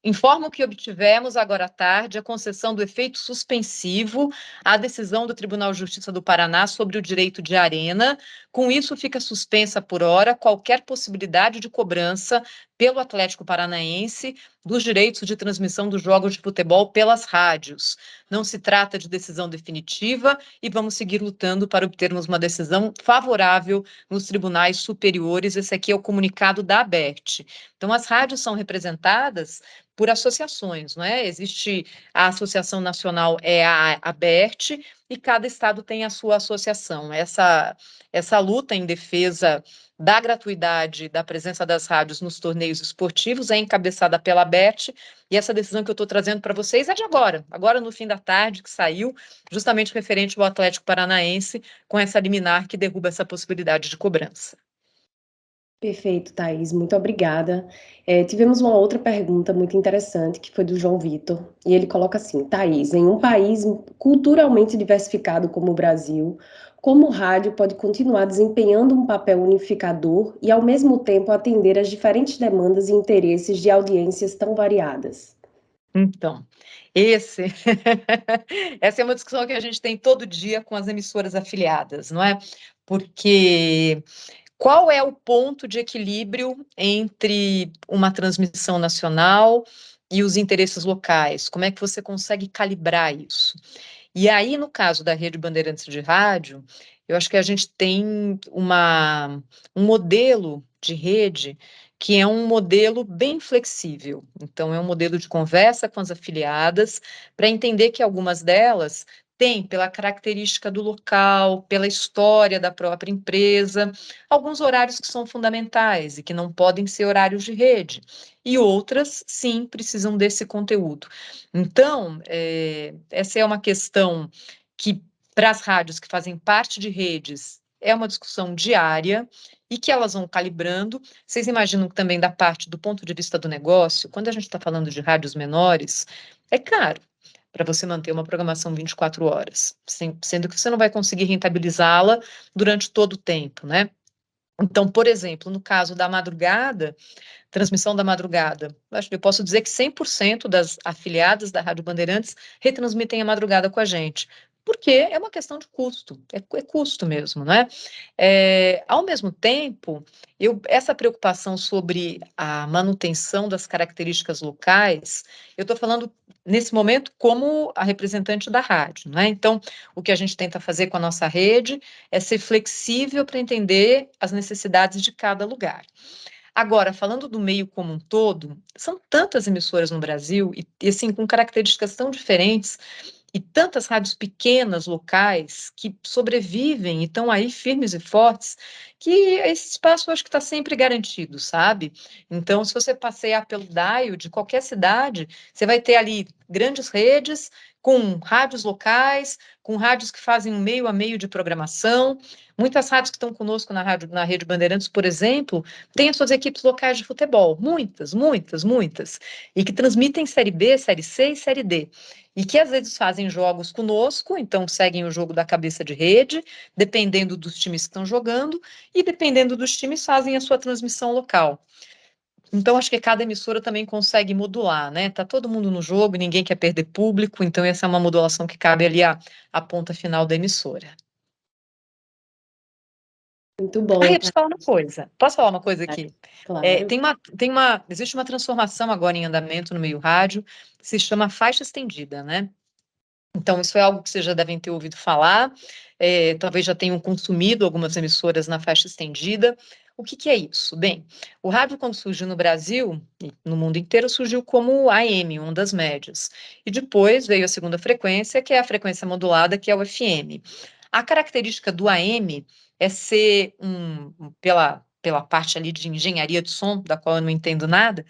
informo que obtivemos agora à tarde a concessão do efeito suspensivo à decisão do Tribunal de Justiça do Paraná sobre o direito de arena. Com isso, fica suspensa por hora qualquer possibilidade de cobrança pelo Atlético Paranaense dos direitos de transmissão dos jogos de futebol pelas rádios. Não se trata de decisão definitiva e vamos seguir lutando para obtermos uma decisão favorável nos tribunais superiores. Esse aqui é o comunicado da ABERT. Então, as rádios são representadas por associações, não é? Existe a Associação Nacional, é a ABERT, e cada estado tem a sua associação. Essa luta em defesa da gratuidade da presença das rádios nos torneios esportivos é encabeçada pela ABERT, e essa decisão que eu estou trazendo para vocês é de agora no fim da tarde, que saiu, justamente referente ao Atlético Paranaense, com essa liminar que derruba essa possibilidade de cobrança. Perfeito, Thaís, muito obrigada. Tivemos uma outra pergunta muito interessante, que foi do João Vitor, e ele coloca assim: Thaís, em um país culturalmente diversificado como o Brasil, como o rádio pode continuar desempenhando um papel unificador e, ao mesmo tempo, atender às diferentes demandas e interesses de audiências tão variadas? Então, essa é uma discussão que a gente tem todo dia com as emissoras afiliadas, não é? Porque qual é o ponto de equilíbrio entre uma transmissão nacional e os interesses locais? Como é que você consegue calibrar isso? E aí, no caso da Rede Bandeirantes de Rádio, eu acho que a gente tem um modelo de rede que é um modelo bem flexível. Então, é um modelo de conversa com as afiliadas, para entender que algumas delas têm, pela característica do local, pela história da própria empresa, alguns horários que são fundamentais e que não podem ser horários de rede. E outras, sim, precisam desse conteúdo. Então, essa é uma questão que, para as rádios que fazem parte de redes, é uma discussão diária e que elas vão calibrando. Vocês imaginam que também da parte do ponto de vista do negócio, quando a gente está falando de rádios menores, é caro para você manter uma programação 24 horas, sendo que você não vai conseguir rentabilizá-la durante todo o tempo, né? Então, por exemplo, no caso da madrugada, transmissão da madrugada, eu posso dizer que 100% das afiliadas da Rádio Bandeirantes retransmitem a madrugada com a gente, porque é uma questão de custo, é custo mesmo, né? Ao mesmo tempo, essa preocupação sobre a manutenção das características locais, eu estou falando nesse momento como a representante da rádio, né? Então, o que a gente tenta fazer com a nossa rede é ser flexível para entender as necessidades de cada lugar. Agora, falando do meio como um todo, são tantas emissoras no Brasil e assim, com características tão diferentes, e tantas rádios pequenas, locais, que sobrevivem e estão aí firmes e fortes, que esse espaço eu acho que está sempre garantido, sabe? Então, se você passear pelo DAIO de qualquer cidade, você vai ter ali grandes redes com rádios locais, com rádios que fazem um meio a meio de programação. Muitas rádios que estão conosco na Rede Bandeirantes, por exemplo, têm as suas equipes locais de futebol, muitas, e que transmitem Série B, Série C e Série D. E que às vezes fazem jogos conosco, então seguem o jogo da cabeça de rede, dependendo dos times que estão jogando, e dependendo dos times fazem a sua transmissão local. Então, acho que cada emissora também consegue modular, né? Tá todo mundo no jogo, ninguém quer perder público, então essa é uma modulação que cabe ali à ponta final da emissora. Muito bom. Deixa eu falar uma coisa. Posso falar uma coisa aqui? Claro. Existe uma transformação agora em andamento no meio rádio, que se chama faixa estendida, né? Então, isso é algo que vocês já devem ter ouvido falar, talvez já tenham consumido algumas emissoras na faixa estendida. O que é isso? Bem, o rádio, quando surgiu no Brasil e no mundo inteiro, surgiu como AM, ondas médias. E depois veio a segunda frequência, que é a frequência modulada, que é o FM. A característica do AM é ser pela parte ali de engenharia de som, da qual eu não entendo nada,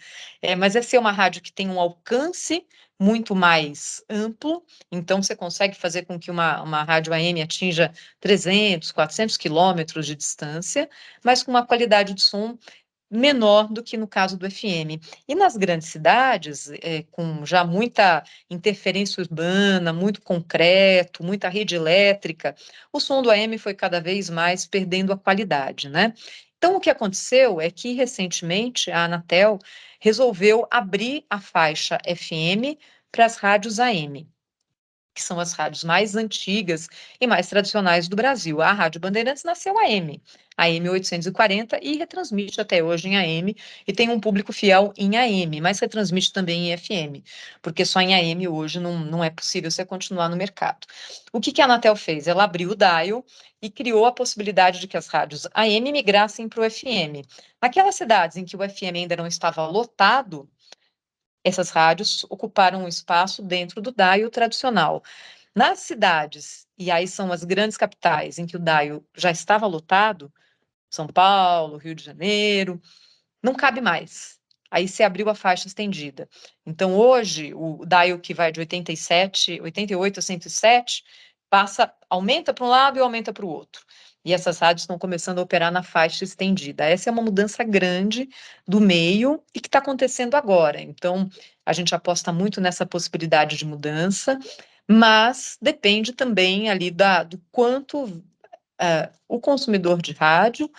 mas é ser uma rádio que tem um alcance muito mais amplo, então você consegue fazer com que uma rádio AM atinja 300, 400 quilômetros de distância, mas com uma qualidade de som menor do que no caso do FM. E nas grandes cidades, com já muita interferência urbana, muito concreto, muita rede elétrica, o som do AM foi cada vez mais perdendo a qualidade, né? Então, o que aconteceu é que, recentemente, a Anatel resolveu abrir a faixa FM para as rádios AM. que são as rádios mais antigas e mais tradicionais do Brasil. A Rádio Bandeirantes nasceu AM 840, e retransmite até hoje em AM, e tem um público fiel em AM, mas retransmite também em FM, porque só em AM hoje não é possível você continuar no mercado. O que a Anatel fez? Ela abriu o dial e criou a possibilidade de que as rádios AM migrassem para o FM. Naquelas cidades em que o FM ainda não estava lotado, essas rádios ocuparam um espaço dentro do dial tradicional. Nas cidades, e aí são as grandes capitais, em que o dial já estava lotado, São Paulo, Rio de Janeiro, não cabe mais. Aí se abriu a faixa estendida. Então, hoje, o dial que vai de 88 a 107, aumenta para um lado e aumenta para o outro. E essas rádios estão começando a operar na faixa estendida. Essa é uma mudança grande do meio e que está acontecendo agora. Então, a gente aposta muito nessa possibilidade de mudança, mas depende também ali do quanto o consumidor de rádio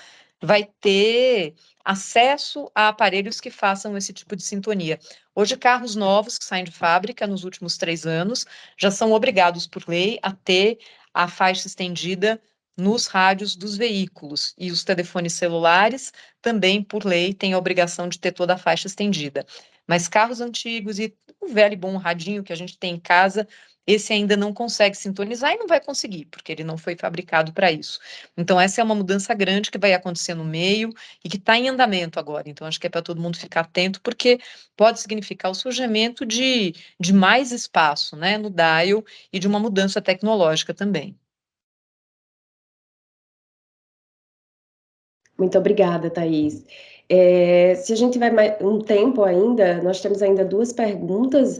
vai ter acesso a aparelhos que façam esse tipo de sintonia. Hoje, carros novos que saem de fábrica nos últimos 3 anos já são obrigados por lei a ter a faixa estendida nos rádios dos veículos, e os telefones celulares também, por lei, têm a obrigação de ter toda a faixa estendida. Mas carros antigos e o velho e bom radinho que a gente tem em casa, esse ainda não consegue sintonizar e não vai conseguir, porque ele não foi fabricado para isso. Então, essa é uma mudança grande que vai acontecer no meio e que está em andamento agora. Então, acho que é para todo mundo ficar atento, porque pode significar o surgimento de mais espaço, né, no dial, e de uma mudança tecnológica também. Muito obrigada, Thaís. Se a gente tiver mais um tempo ainda, nós temos ainda 2 perguntas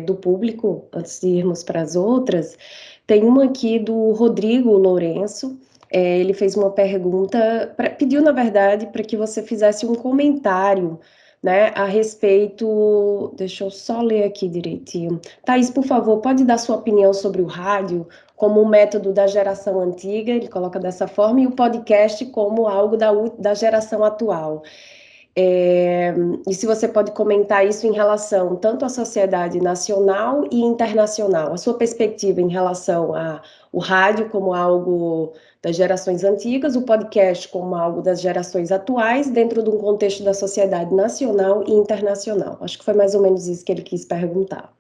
do público, antes de irmos para as outras. Tem uma aqui do Rodrigo Lourenço. Ele fez uma pergunta, pediu, na verdade, para que você fizesse um comentário, né, a respeito. Deixa eu só ler aqui direitinho. Thaís, por favor, pode dar sua opinião sobre o rádio como um método da geração antiga, ele coloca dessa forma, e o podcast como algo da geração atual. E se você pode comentar isso em relação tanto à sociedade nacional e internacional, a sua perspectiva em relação ao rádio como algo das gerações antigas, o podcast como algo das gerações atuais, dentro de um contexto da sociedade nacional e internacional. Acho que foi mais ou menos isso que ele quis perguntar.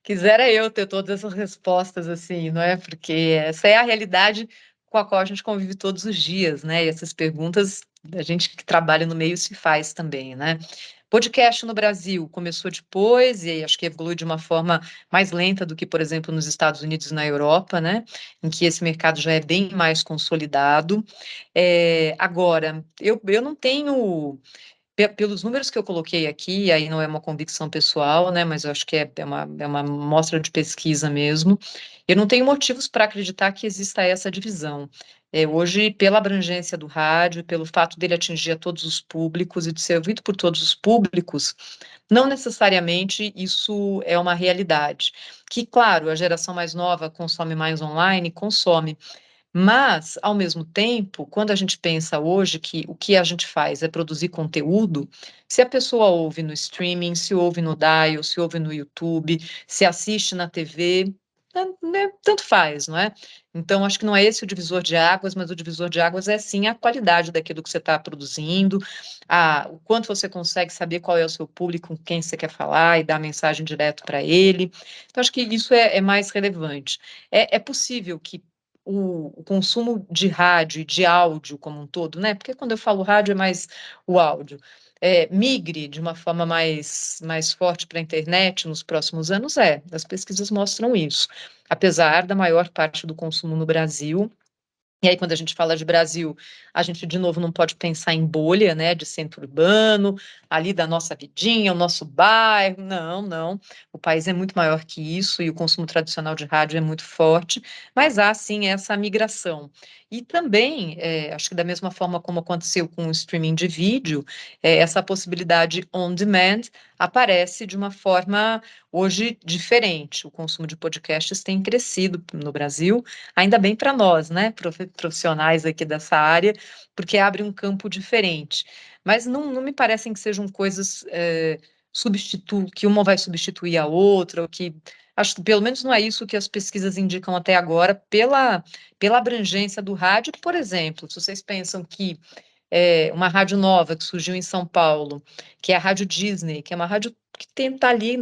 Quisera eu ter todas essas respostas assim, não é? Porque essa é a realidade com a qual a gente convive todos os dias, né? E essas perguntas a gente que trabalha no meio se faz também, né? Podcast no Brasil começou depois e acho que evolui de uma forma mais lenta do que, por exemplo, nos Estados Unidos e na Europa, né? Em que esse mercado já é bem mais consolidado. Agora, eu não tenho... Pelos números que eu coloquei aqui, aí não é uma convicção pessoal, né, mas eu acho que é uma amostra de pesquisa mesmo, eu não tenho motivos para acreditar que exista essa divisão. Hoje, pela abrangência do rádio, pelo fato dele atingir a todos os públicos e de ser ouvido por todos os públicos, não necessariamente isso é uma realidade. Que, claro, a geração mais nova consome mais online, consome. Mas, ao mesmo tempo, quando a gente pensa hoje que o que a gente faz é produzir conteúdo, se a pessoa ouve no streaming, se ouve no dial, se ouve no YouTube, se assiste na TV, tanto faz, não é? Então, acho que não é esse o divisor de águas, mas o divisor de águas é sim a qualidade daquilo que você está produzindo, o quanto você consegue saber qual é o seu público, com quem você quer falar e dar a mensagem direto para ele. Então, acho que isso é mais relevante. É possível que o consumo de rádio e de áudio como um todo, né? Porque quando eu falo rádio é mais o áudio, migre de uma forma mais forte para a internet nos próximos anos, as pesquisas mostram isso. Apesar da maior parte do consumo no Brasil. E aí, quando a gente fala de Brasil, a gente, de novo, não pode pensar em bolha, né, de centro urbano, ali da nossa vidinha, o nosso bairro, não. O país é muito maior que isso e o consumo tradicional de rádio é muito forte, mas há, sim, essa migração. E também, acho que da mesma forma como aconteceu com o streaming de vídeo, essa possibilidade on demand aparece de uma forma, hoje, diferente. O consumo de podcasts tem crescido no Brasil, ainda bem para nós, né, profissionais aqui dessa área, porque abre um campo diferente. Mas não me parecem que sejam coisas que uma vai substituir a outra, ou que acho que pelo menos não é isso que as pesquisas indicam até agora, pela abrangência do rádio. Por exemplo, se vocês pensam que uma rádio nova que surgiu em São Paulo, que é a Rádio Disney, que é uma rádio que está ali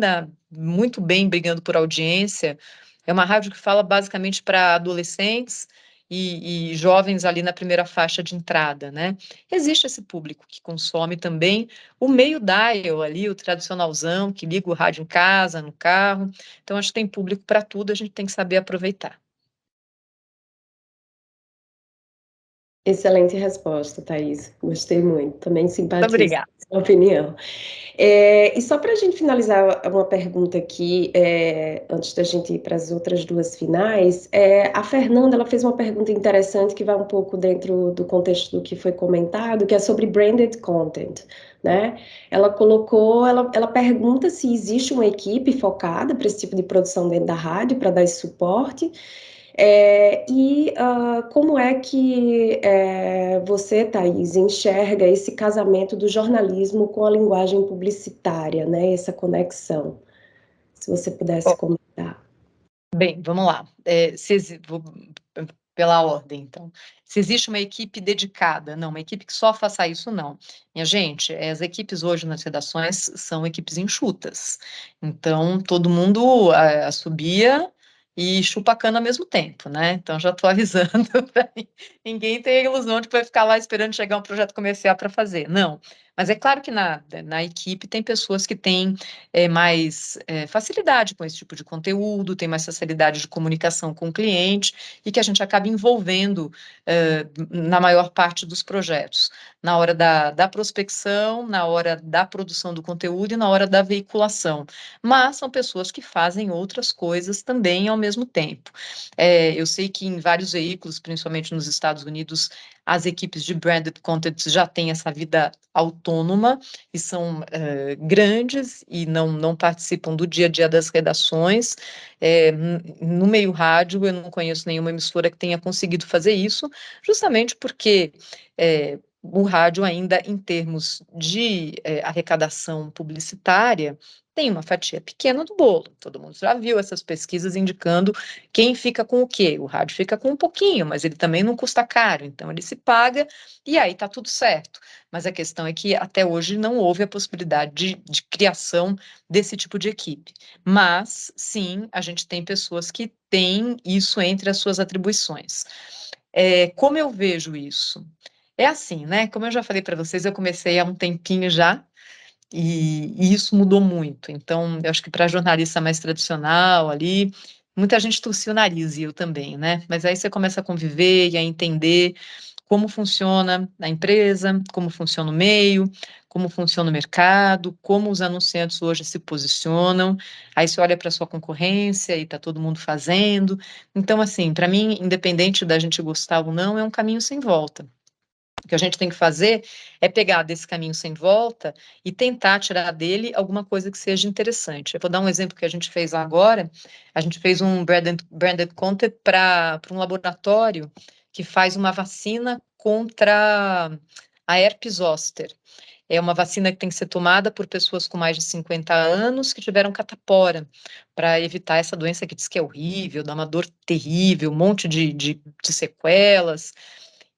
muito bem brigando por audiência, é uma rádio que fala basicamente para adolescentes e jovens ali na primeira faixa de entrada, né? Existe esse público que consome também o meio dial ali, o tradicionalzão, que liga o rádio em casa, no carro. Então, acho que tem público para tudo, a gente tem que saber aproveitar. Excelente resposta, Thaís. Gostei muito. Também simpatizo Obrigada. com a sua opinião. E só para a gente finalizar uma pergunta aqui, antes da gente ir para as outras duas finais, a Fernanda ela fez uma pergunta interessante que vai um pouco dentro do contexto do que foi comentado, que é sobre branded content, né? Ela pergunta se existe uma equipe focada para esse tipo de produção dentro da rádio, para dar esse suporte. Como é que você, Thaís, enxerga esse casamento do jornalismo com a linguagem publicitária, né? Essa conexão, se você pudesse comentar. Bem, vamos lá. Pela ordem, então. Se existe uma equipe dedicada, não, uma equipe que só faça isso, não. Minha gente, as equipes hoje nas redações são equipes enxutas. Então, todo mundo assobia e chupa a cana ao mesmo tempo, né? Então, já estou avisando para ninguém ter a ilusão de que vai ficar lá esperando chegar um projeto comercial para fazer. Não. Mas é claro que na equipe tem pessoas que têm mais facilidade com esse tipo de conteúdo, tem mais facilidade de comunicação com o cliente e que a gente acaba envolvendo na maior parte dos projetos, na hora da prospecção, na hora da produção do conteúdo e na hora da veiculação. Mas são pessoas que fazem outras coisas também ao mesmo tempo. Eu sei que em vários veículos, principalmente nos Estados Unidos, as equipes de branded content já têm essa vida autônoma e são grandes e não participam do dia a dia das redações. No meio rádio, eu não conheço nenhuma emissora que tenha conseguido fazer isso, justamente porque o rádio ainda, em termos de arrecadação publicitária, tem uma fatia pequena do bolo. Todo mundo já viu essas pesquisas indicando quem fica com o quê. O rádio fica com um pouquinho, mas ele também não custa caro, então ele se paga e aí está tudo certo. Mas a questão é que até hoje não houve a possibilidade de criação desse tipo de equipe. Mas, sim, a gente tem pessoas que têm isso entre as suas atribuições. Como eu vejo isso? É assim, né? Como eu já falei para vocês, eu comecei há um tempinho já, e isso mudou muito. Então, eu acho que para jornalista mais tradicional ali, muita gente torcia o nariz, e eu também, né? Mas aí você começa a conviver e a entender como funciona a empresa, como funciona o meio, como funciona o mercado, como os anunciantes hoje se posicionam. Aí você olha para a sua concorrência e está todo mundo fazendo. Então, assim, para mim, independente da gente gostar ou não, é um caminho sem volta. O que a gente tem que fazer é pegar desse caminho sem volta e tentar tirar dele alguma coisa que seja interessante. Eu vou dar um exemplo que a gente fez agora. A gente fez um branded content para um laboratório que faz uma vacina contra a herpes zoster. É uma vacina que tem que ser tomada por pessoas com mais de 50 anos que tiveram catapora, para evitar essa doença que diz que é horrível, dá uma dor terrível, um monte de sequelas.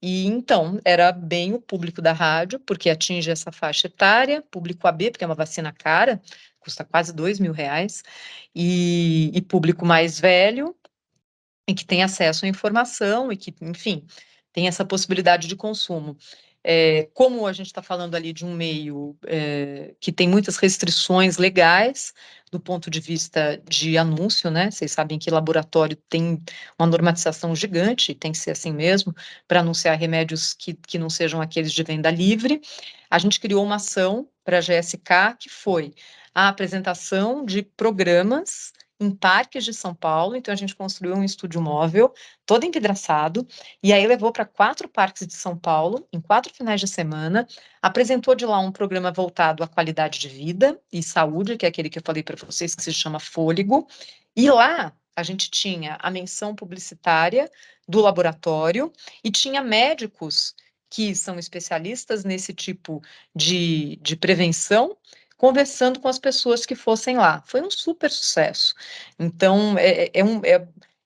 E então, era bem o público da rádio, porque atinge essa faixa etária, público AB, porque é uma vacina cara, custa quase R$2.000, e público mais velho, e que tem acesso à informação, e que, enfim, tem essa possibilidade de consumo. Como a gente está falando ali de um meio que tem muitas restrições legais, do ponto de vista de anúncio, né? Vocês sabem que laboratório tem uma normatização gigante, tem que ser assim mesmo, para anunciar remédios que não sejam aqueles de venda livre. A gente criou uma ação para a GSK, que foi a apresentação de programas em parques de São Paulo. Então a gente construiu um estúdio móvel, todo envidraçado, e aí levou para 4 parques de São Paulo, em 4 finais de semana, apresentou de lá um programa voltado à qualidade de vida e saúde, que é aquele que eu falei para vocês, que se chama Fôlego, e lá a gente tinha a menção publicitária do laboratório e tinha médicos que são especialistas nesse tipo de prevenção, conversando com as pessoas que fossem lá. Foi um super sucesso. Então,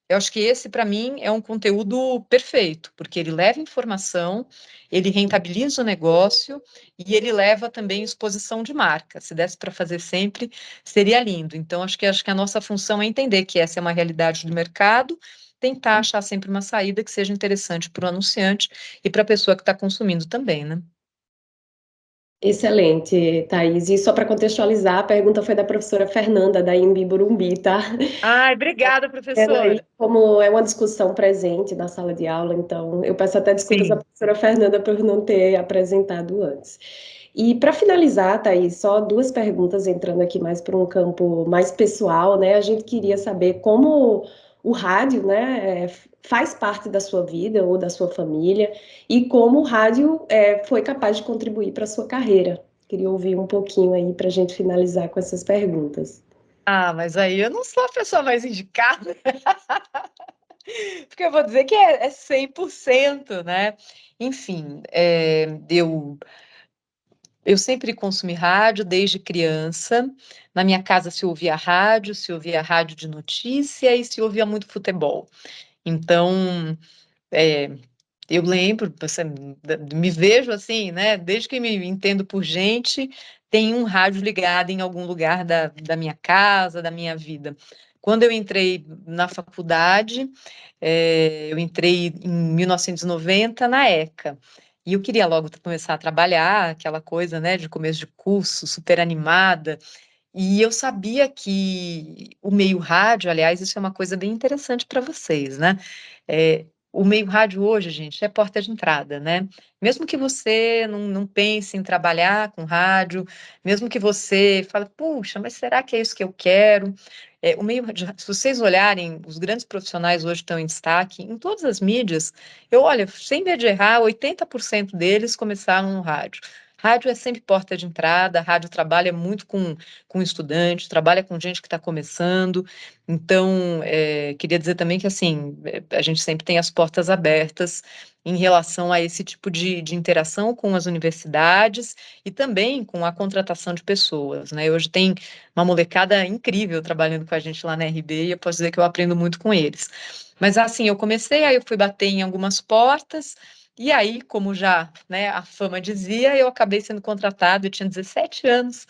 eu acho que esse, para mim, é um conteúdo perfeito, porque ele leva informação, ele rentabiliza o negócio e ele leva também exposição de marca. Se desse para fazer sempre, seria lindo. Então, acho que a nossa função é entender que essa é uma realidade do mercado, tentar achar sempre uma saída que seja interessante para o anunciante e para a pessoa que está consumindo também, né? Excelente, Thaís. E só para contextualizar, a pergunta foi da professora Fernanda, da IMB Burumbi, tá? Ai, obrigada, professora. Como é uma discussão presente na sala de aula, então eu peço até desculpas à professora Fernanda por não ter apresentado antes. E para finalizar, Thaís, só 2 perguntas entrando aqui mais para um campo mais pessoal, né? A gente queria saber como o rádio, né, faz parte da sua vida ou da sua família e como o rádio foi capaz de contribuir para a sua carreira. Queria ouvir um pouquinho aí para a gente finalizar com essas perguntas. Ah, mas aí eu não sou a pessoa mais indicada, porque eu vou dizer que é 100%, né? Enfim, eu sempre consumi rádio desde criança. Na minha casa se ouvia rádio de notícia e se ouvia muito futebol. Então, eu lembro, me vejo assim, né? Desde que me entendo por gente, tem um rádio ligado em algum lugar da minha casa, da minha vida. Quando eu entrei na faculdade, eu entrei em 1990 na ECA. E eu queria logo começar a trabalhar, aquela coisa, né, de começo de curso, super animada. E eu sabia que o meio rádio, aliás, isso é uma coisa bem interessante para vocês, né? O meio rádio hoje, gente, é porta de entrada, né? Mesmo que você não pense em trabalhar com rádio, mesmo que você fale, puxa, mas será que é isso que eu quero? O meio rádio, se vocês olharem, os grandes profissionais hoje estão em destaque em todas as mídias. Olha, sem medo de errar, 80% deles começaram no rádio. Rádio é sempre porta de entrada, rádio trabalha muito com estudante, trabalha com gente que está começando. Então, queria dizer também que, assim, a gente sempre tem as portas abertas em relação a esse tipo de interação com as universidades e também com a contratação de pessoas, né? Hoje tem uma molecada incrível trabalhando com a gente lá na RB e eu posso dizer que eu aprendo muito com eles. Mas, assim, eu comecei, aí eu fui bater em algumas portas. E aí, como já, né, a fama dizia, eu acabei sendo contratada, eu tinha 17 anos,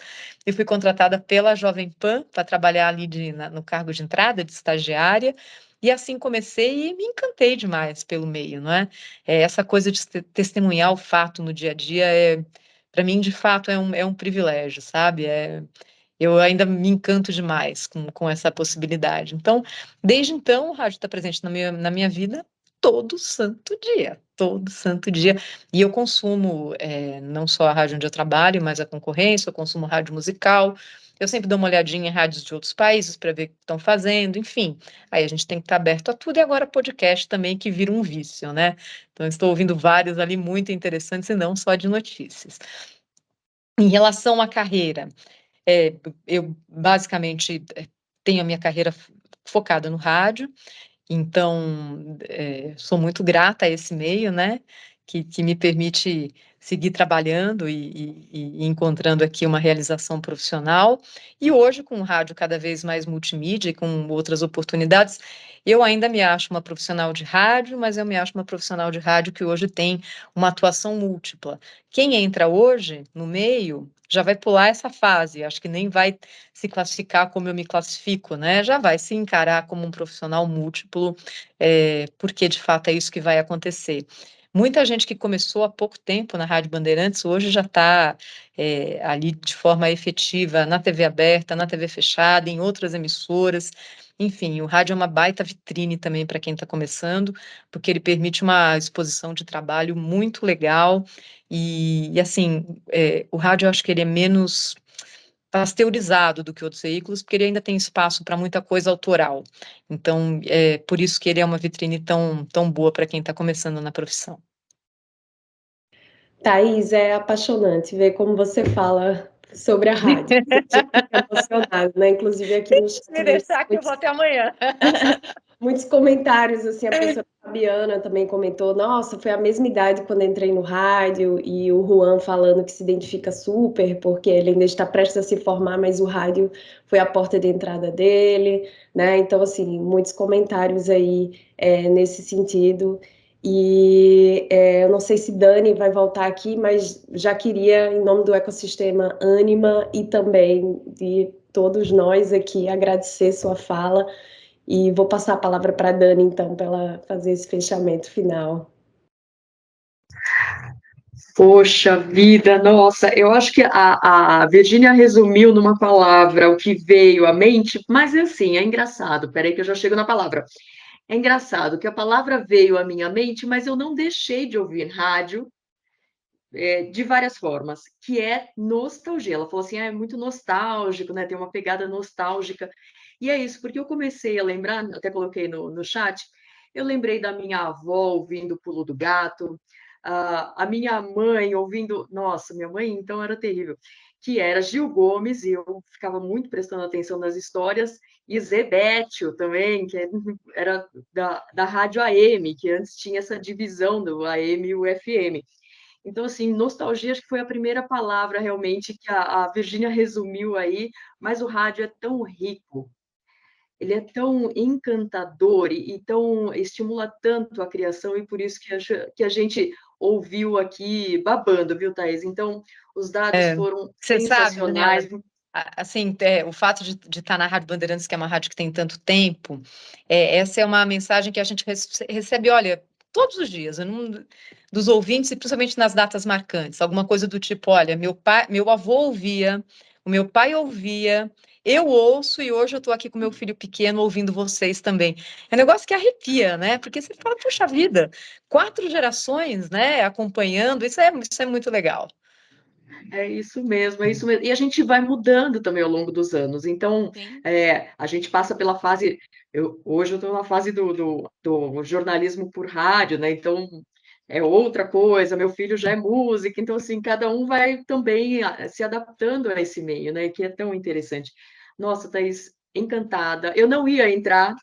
e fui contratada pela Jovem Pan para trabalhar ali no cargo de entrada, de estagiária, e assim comecei e me encantei demais pelo meio, não é? Essa coisa de testemunhar o fato no dia a dia, para mim, de fato, é um privilégio, sabe? Eu ainda me encanto demais com essa possibilidade. Então, desde então, o rádio está presente na minha vida todo santo dia, todo santo dia. E eu consumo não só a rádio onde eu trabalho, mas a concorrência, eu consumo rádio musical. Eu sempre dou uma olhadinha em rádios de outros países para ver o que estão fazendo, enfim. Aí a gente tem que estar aberto a tudo, e agora podcast também, que vira um vício, né? Então, estou ouvindo vários ali muito interessantes, e não só de notícias. Em relação à carreira, eu basicamente tenho a minha carreira focada no rádio, então sou muito grata a esse meio, né, que me permite seguir trabalhando e encontrando aqui uma realização profissional. E hoje, com o rádio cada vez mais multimídia e com outras oportunidades, eu ainda me acho uma profissional de rádio, mas eu me acho uma profissional de rádio que hoje tem uma atuação múltipla. Quem entra hoje no meio já vai pular essa fase, acho que nem vai se classificar como eu me classifico, né? Já vai se encarar como um profissional múltiplo, porque de fato é isso que vai acontecer. Muita gente que começou há pouco tempo na Rádio Bandeirantes hoje já está ali de forma efetiva na TV aberta, na TV fechada, em outras emissoras. Enfim, o rádio é uma baita vitrine também para quem está começando, porque ele permite uma exposição de trabalho muito legal. E assim, o rádio eu acho que ele é menos pasteurizado do que outros veículos, porque ele ainda tem espaço para muita coisa autoral. Então, é por isso que ele é uma vitrine tão boa para quem está começando na profissão. Thaís, é apaixonante ver como você fala sobre a rádio. A gente fica emocionado, né? Inclusive aqui no chat. Me deixar que eu vou até amanhã. Muitos comentários, assim, a professora Fabiana também comentou, nossa, foi a mesma idade quando entrei no rádio, e o Juan falando que se identifica super, porque ele ainda está prestes a se formar, mas o rádio foi a porta de entrada dele, né? Então, assim, muitos comentários aí nesse sentido. E eu não sei se Dani vai voltar aqui, mas já queria, em nome do ecossistema Ânima e também de todos nós aqui, agradecer sua fala. E vou passar a palavra para a Dani, então, para ela fazer esse fechamento final. Poxa vida, nossa, eu acho que a Virgínia resumiu numa palavra o que veio à mente, mas assim, é engraçado, peraí que eu já chego na palavra. É engraçado que a palavra veio à minha mente, mas eu não deixei de ouvir rádio de várias formas, que é nostalgia. Ela falou assim, é muito nostálgico, né? Tem uma pegada nostálgica. E é isso, porque eu comecei a lembrar, até coloquei no chat, eu lembrei da minha avó ouvindo o Pulo do Gato, a minha mãe ouvindo, nossa, minha mãe então era terrível, que era Gil Gomes, e eu ficava muito prestando atenção nas histórias, e Zebétio também, que era da Rádio AM, que antes tinha essa divisão do AM e o FM. Então, assim, nostalgia acho que foi a primeira palavra realmente que a Virgínia resumiu aí, mas o rádio é tão rico, ele é tão encantador e tão estimula tanto a criação, e por isso que a gente ouviu aqui babando, viu, Thaís? Então, os dados foram Você sabe, Daniela, sensacionais. assim, o fato de estar na Rádio Bandeirantes, que é uma rádio que tem tanto tempo, essa é uma mensagem que a gente recebe, olha, todos os dias, dos ouvintes, e principalmente nas datas marcantes, alguma coisa do tipo, olha, meu avô ouvia, o meu pai ouvia, eu ouço, e hoje eu estou aqui com meu filho pequeno ouvindo vocês também. É um negócio que arrepia, né? Porque você fala, puxa vida, 4 gerações, né, acompanhando, isso é muito legal. É isso mesmo, é isso mesmo. E a gente vai mudando também ao longo dos anos. Então, a gente passa pela fase. Hoje eu estou na fase do jornalismo por rádio, né? Então, é outra coisa. Meu filho já é música, então, assim, cada um vai também se adaptando a esse meio, né? Que é tão interessante. Nossa, Thaís, encantada. Eu não ia entrar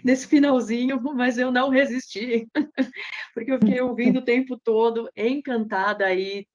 nesse finalzinho, mas eu não resisti. Porque eu fiquei ouvindo o tempo todo, encantada aí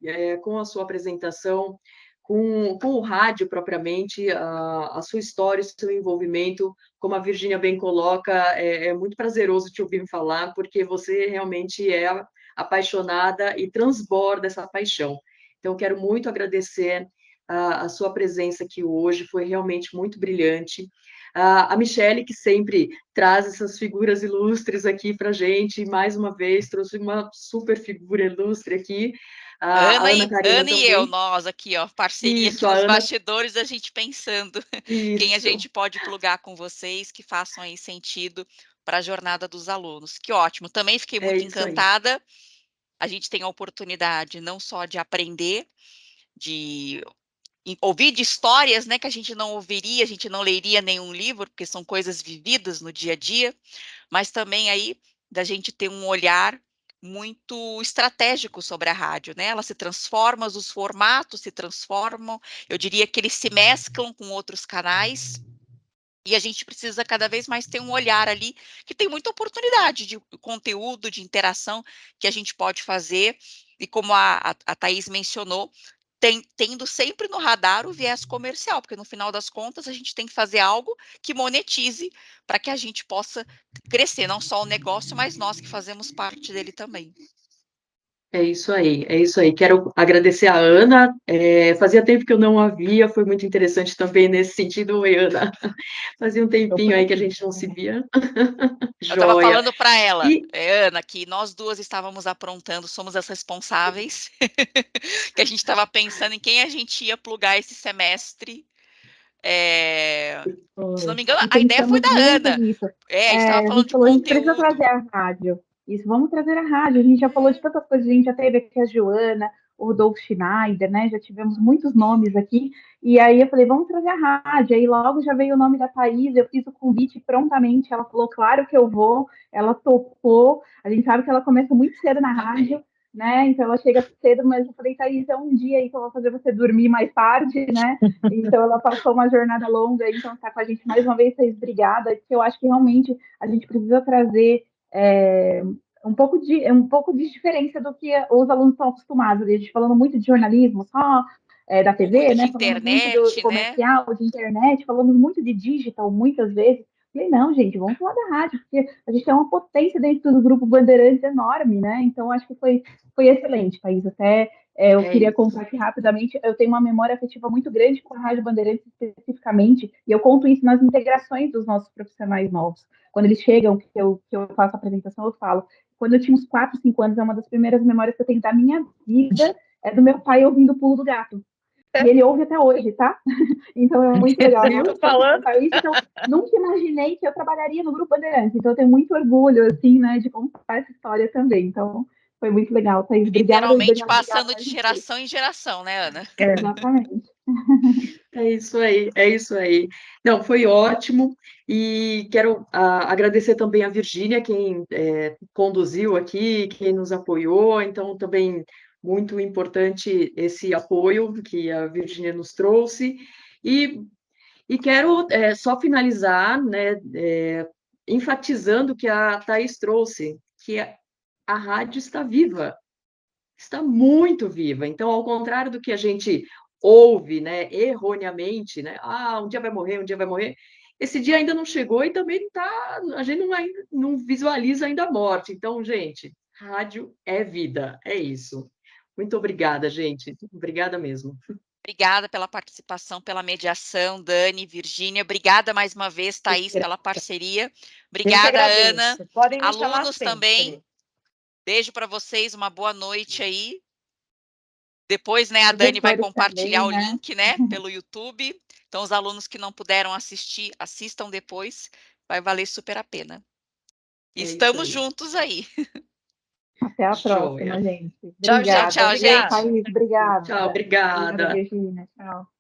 com a sua apresentação, com o rádio propriamente, a sua história, o seu envolvimento, como a Virgínia bem coloca, é muito prazeroso te ouvir falar, porque você realmente é apaixonada e transborda essa paixão. Então, quero muito agradecer a sua presença aqui hoje, foi realmente muito brilhante. A Michele, que sempre traz essas figuras ilustres aqui para a gente, mais uma vez, trouxe uma super figura ilustre aqui. A Ana Karina Ana também. e eu, nós aqui, ó, parceria Isso, aqui nos Ana... bastidores, a gente pensando quem a gente pode plugar com vocês, que façam aí sentido para a jornada dos alunos. Que ótimo, também fiquei muito encantada. A gente tem a oportunidade não só de aprender, de ouvir de histórias, né, que a gente não ouviria, a gente não leria nenhum livro, porque são coisas vividas no dia a dia, mas também aí da gente ter um olhar muito estratégico sobre a rádio, né? Ela se transforma, os formatos se transformam, eu diria que eles se mesclam com outros canais, e a gente precisa cada vez mais ter um olhar ali, que tem muita oportunidade de conteúdo, de interação que a gente pode fazer, e como a Thaís mencionou, tendo sempre no radar o viés comercial, porque no final das contas a gente tem que fazer algo que monetize para que a gente possa crescer, não só o negócio, mas nós que fazemos parte dele também. É isso aí, é isso aí. Quero agradecer a Ana, fazia tempo que eu não a via, foi muito interessante também nesse sentido. Oi, Ana, fazia um tempinho aí que a gente não se via. Eu estava Joia. falando para ela, Ana, que nós duas estávamos aprontando, somos as responsáveis, que a gente estava pensando em quem a gente ia plugar esse semestre. Se não me engano, a ideia foi da Ana. Nisso. A gente estava falando de a gente conteúdo. precisa trazer a rádio. Isso, vamos trazer a rádio. A gente já falou de tantas coisas, a gente já teve aqui a Joana, o Rodolfo Schneider, né? Já tivemos muitos nomes aqui. E aí eu falei, vamos trazer a rádio. Aí logo já veio o nome da Thaís, eu fiz o convite prontamente. Ela falou, claro que eu vou. Ela topou. A gente sabe que ela começa muito cedo na rádio. né? Então ela chega cedo, mas eu falei, Thaís, é um dia aí que eu vou fazer você dormir mais tarde, né? Então ela passou uma jornada longa, então tá com a gente mais uma vez, Thaís, obrigada, que eu acho que realmente a gente precisa trazer um pouco de diferença do que os alunos estão acostumados. A gente falando muito de jornalismo, só da TV, muito né? de Falamos internet, muito do comercial, de internet, falamos muito de digital muitas vezes. Falei, não, gente, vamos falar da rádio, porque a gente tem uma potência dentro do Grupo Bandeirantes enorme, né? Então, acho que foi excelente, Thaís. Até eu queria contar aqui rapidamente, eu tenho uma memória afetiva muito grande com a Rádio Bandeirantes especificamente, e eu conto isso nas integrações dos nossos profissionais novos. Quando eles chegam, que eu faço a apresentação, eu falo. Quando eu tinha uns 4, 5 anos, é uma das primeiras memórias que eu tenho da minha vida, é do meu pai ouvindo o Pulo do Gato. E ele ouve até hoje, tá? Então é muito legal. Então, nunca imaginei que eu trabalharia no Grupo Bandeirantes. Então eu tenho muito orgulho, assim, né, de contar essa história também. Então foi muito legal, Thaís. Obrigada. Literalmente passando de geração em geração, né, Ana? Exatamente. É isso aí, é isso aí. Não, foi ótimo. E quero agradecer também a Virgínia, quem conduziu aqui, quem nos apoiou. Então, também muito importante esse apoio que a Virgínia nos trouxe. E quero só finalizar, né, enfatizando o que a Thaís trouxe, que a rádio está viva, está muito viva. Então, ao contrário do que a gente ouve, né, erroneamente, né, um dia vai morrer, um dia vai morrer, esse dia ainda não chegou e também tá, a gente não visualiza ainda a morte. Então, gente, rádio é vida, é isso. Muito obrigada, gente. Obrigada mesmo. Obrigada pela participação, pela mediação, Dani, Virgínia. Obrigada mais uma vez, Thaís, pela parceria. Obrigada, Ana. Podem me chamar Alunos sempre. também. Beijo para vocês, uma boa noite aí. Depois, né, a Dani vai compartilhar também, né? o link, né, pelo YouTube. Então, os alunos que não puderam assistir, assistam depois. Vai valer super a pena. Estamos juntos aí. Até a próxima, gente. Tchau, gente. Obrigada, Thaís. Obrigada. Tchau, obrigada. Obrigada, Virgínia. Tchau.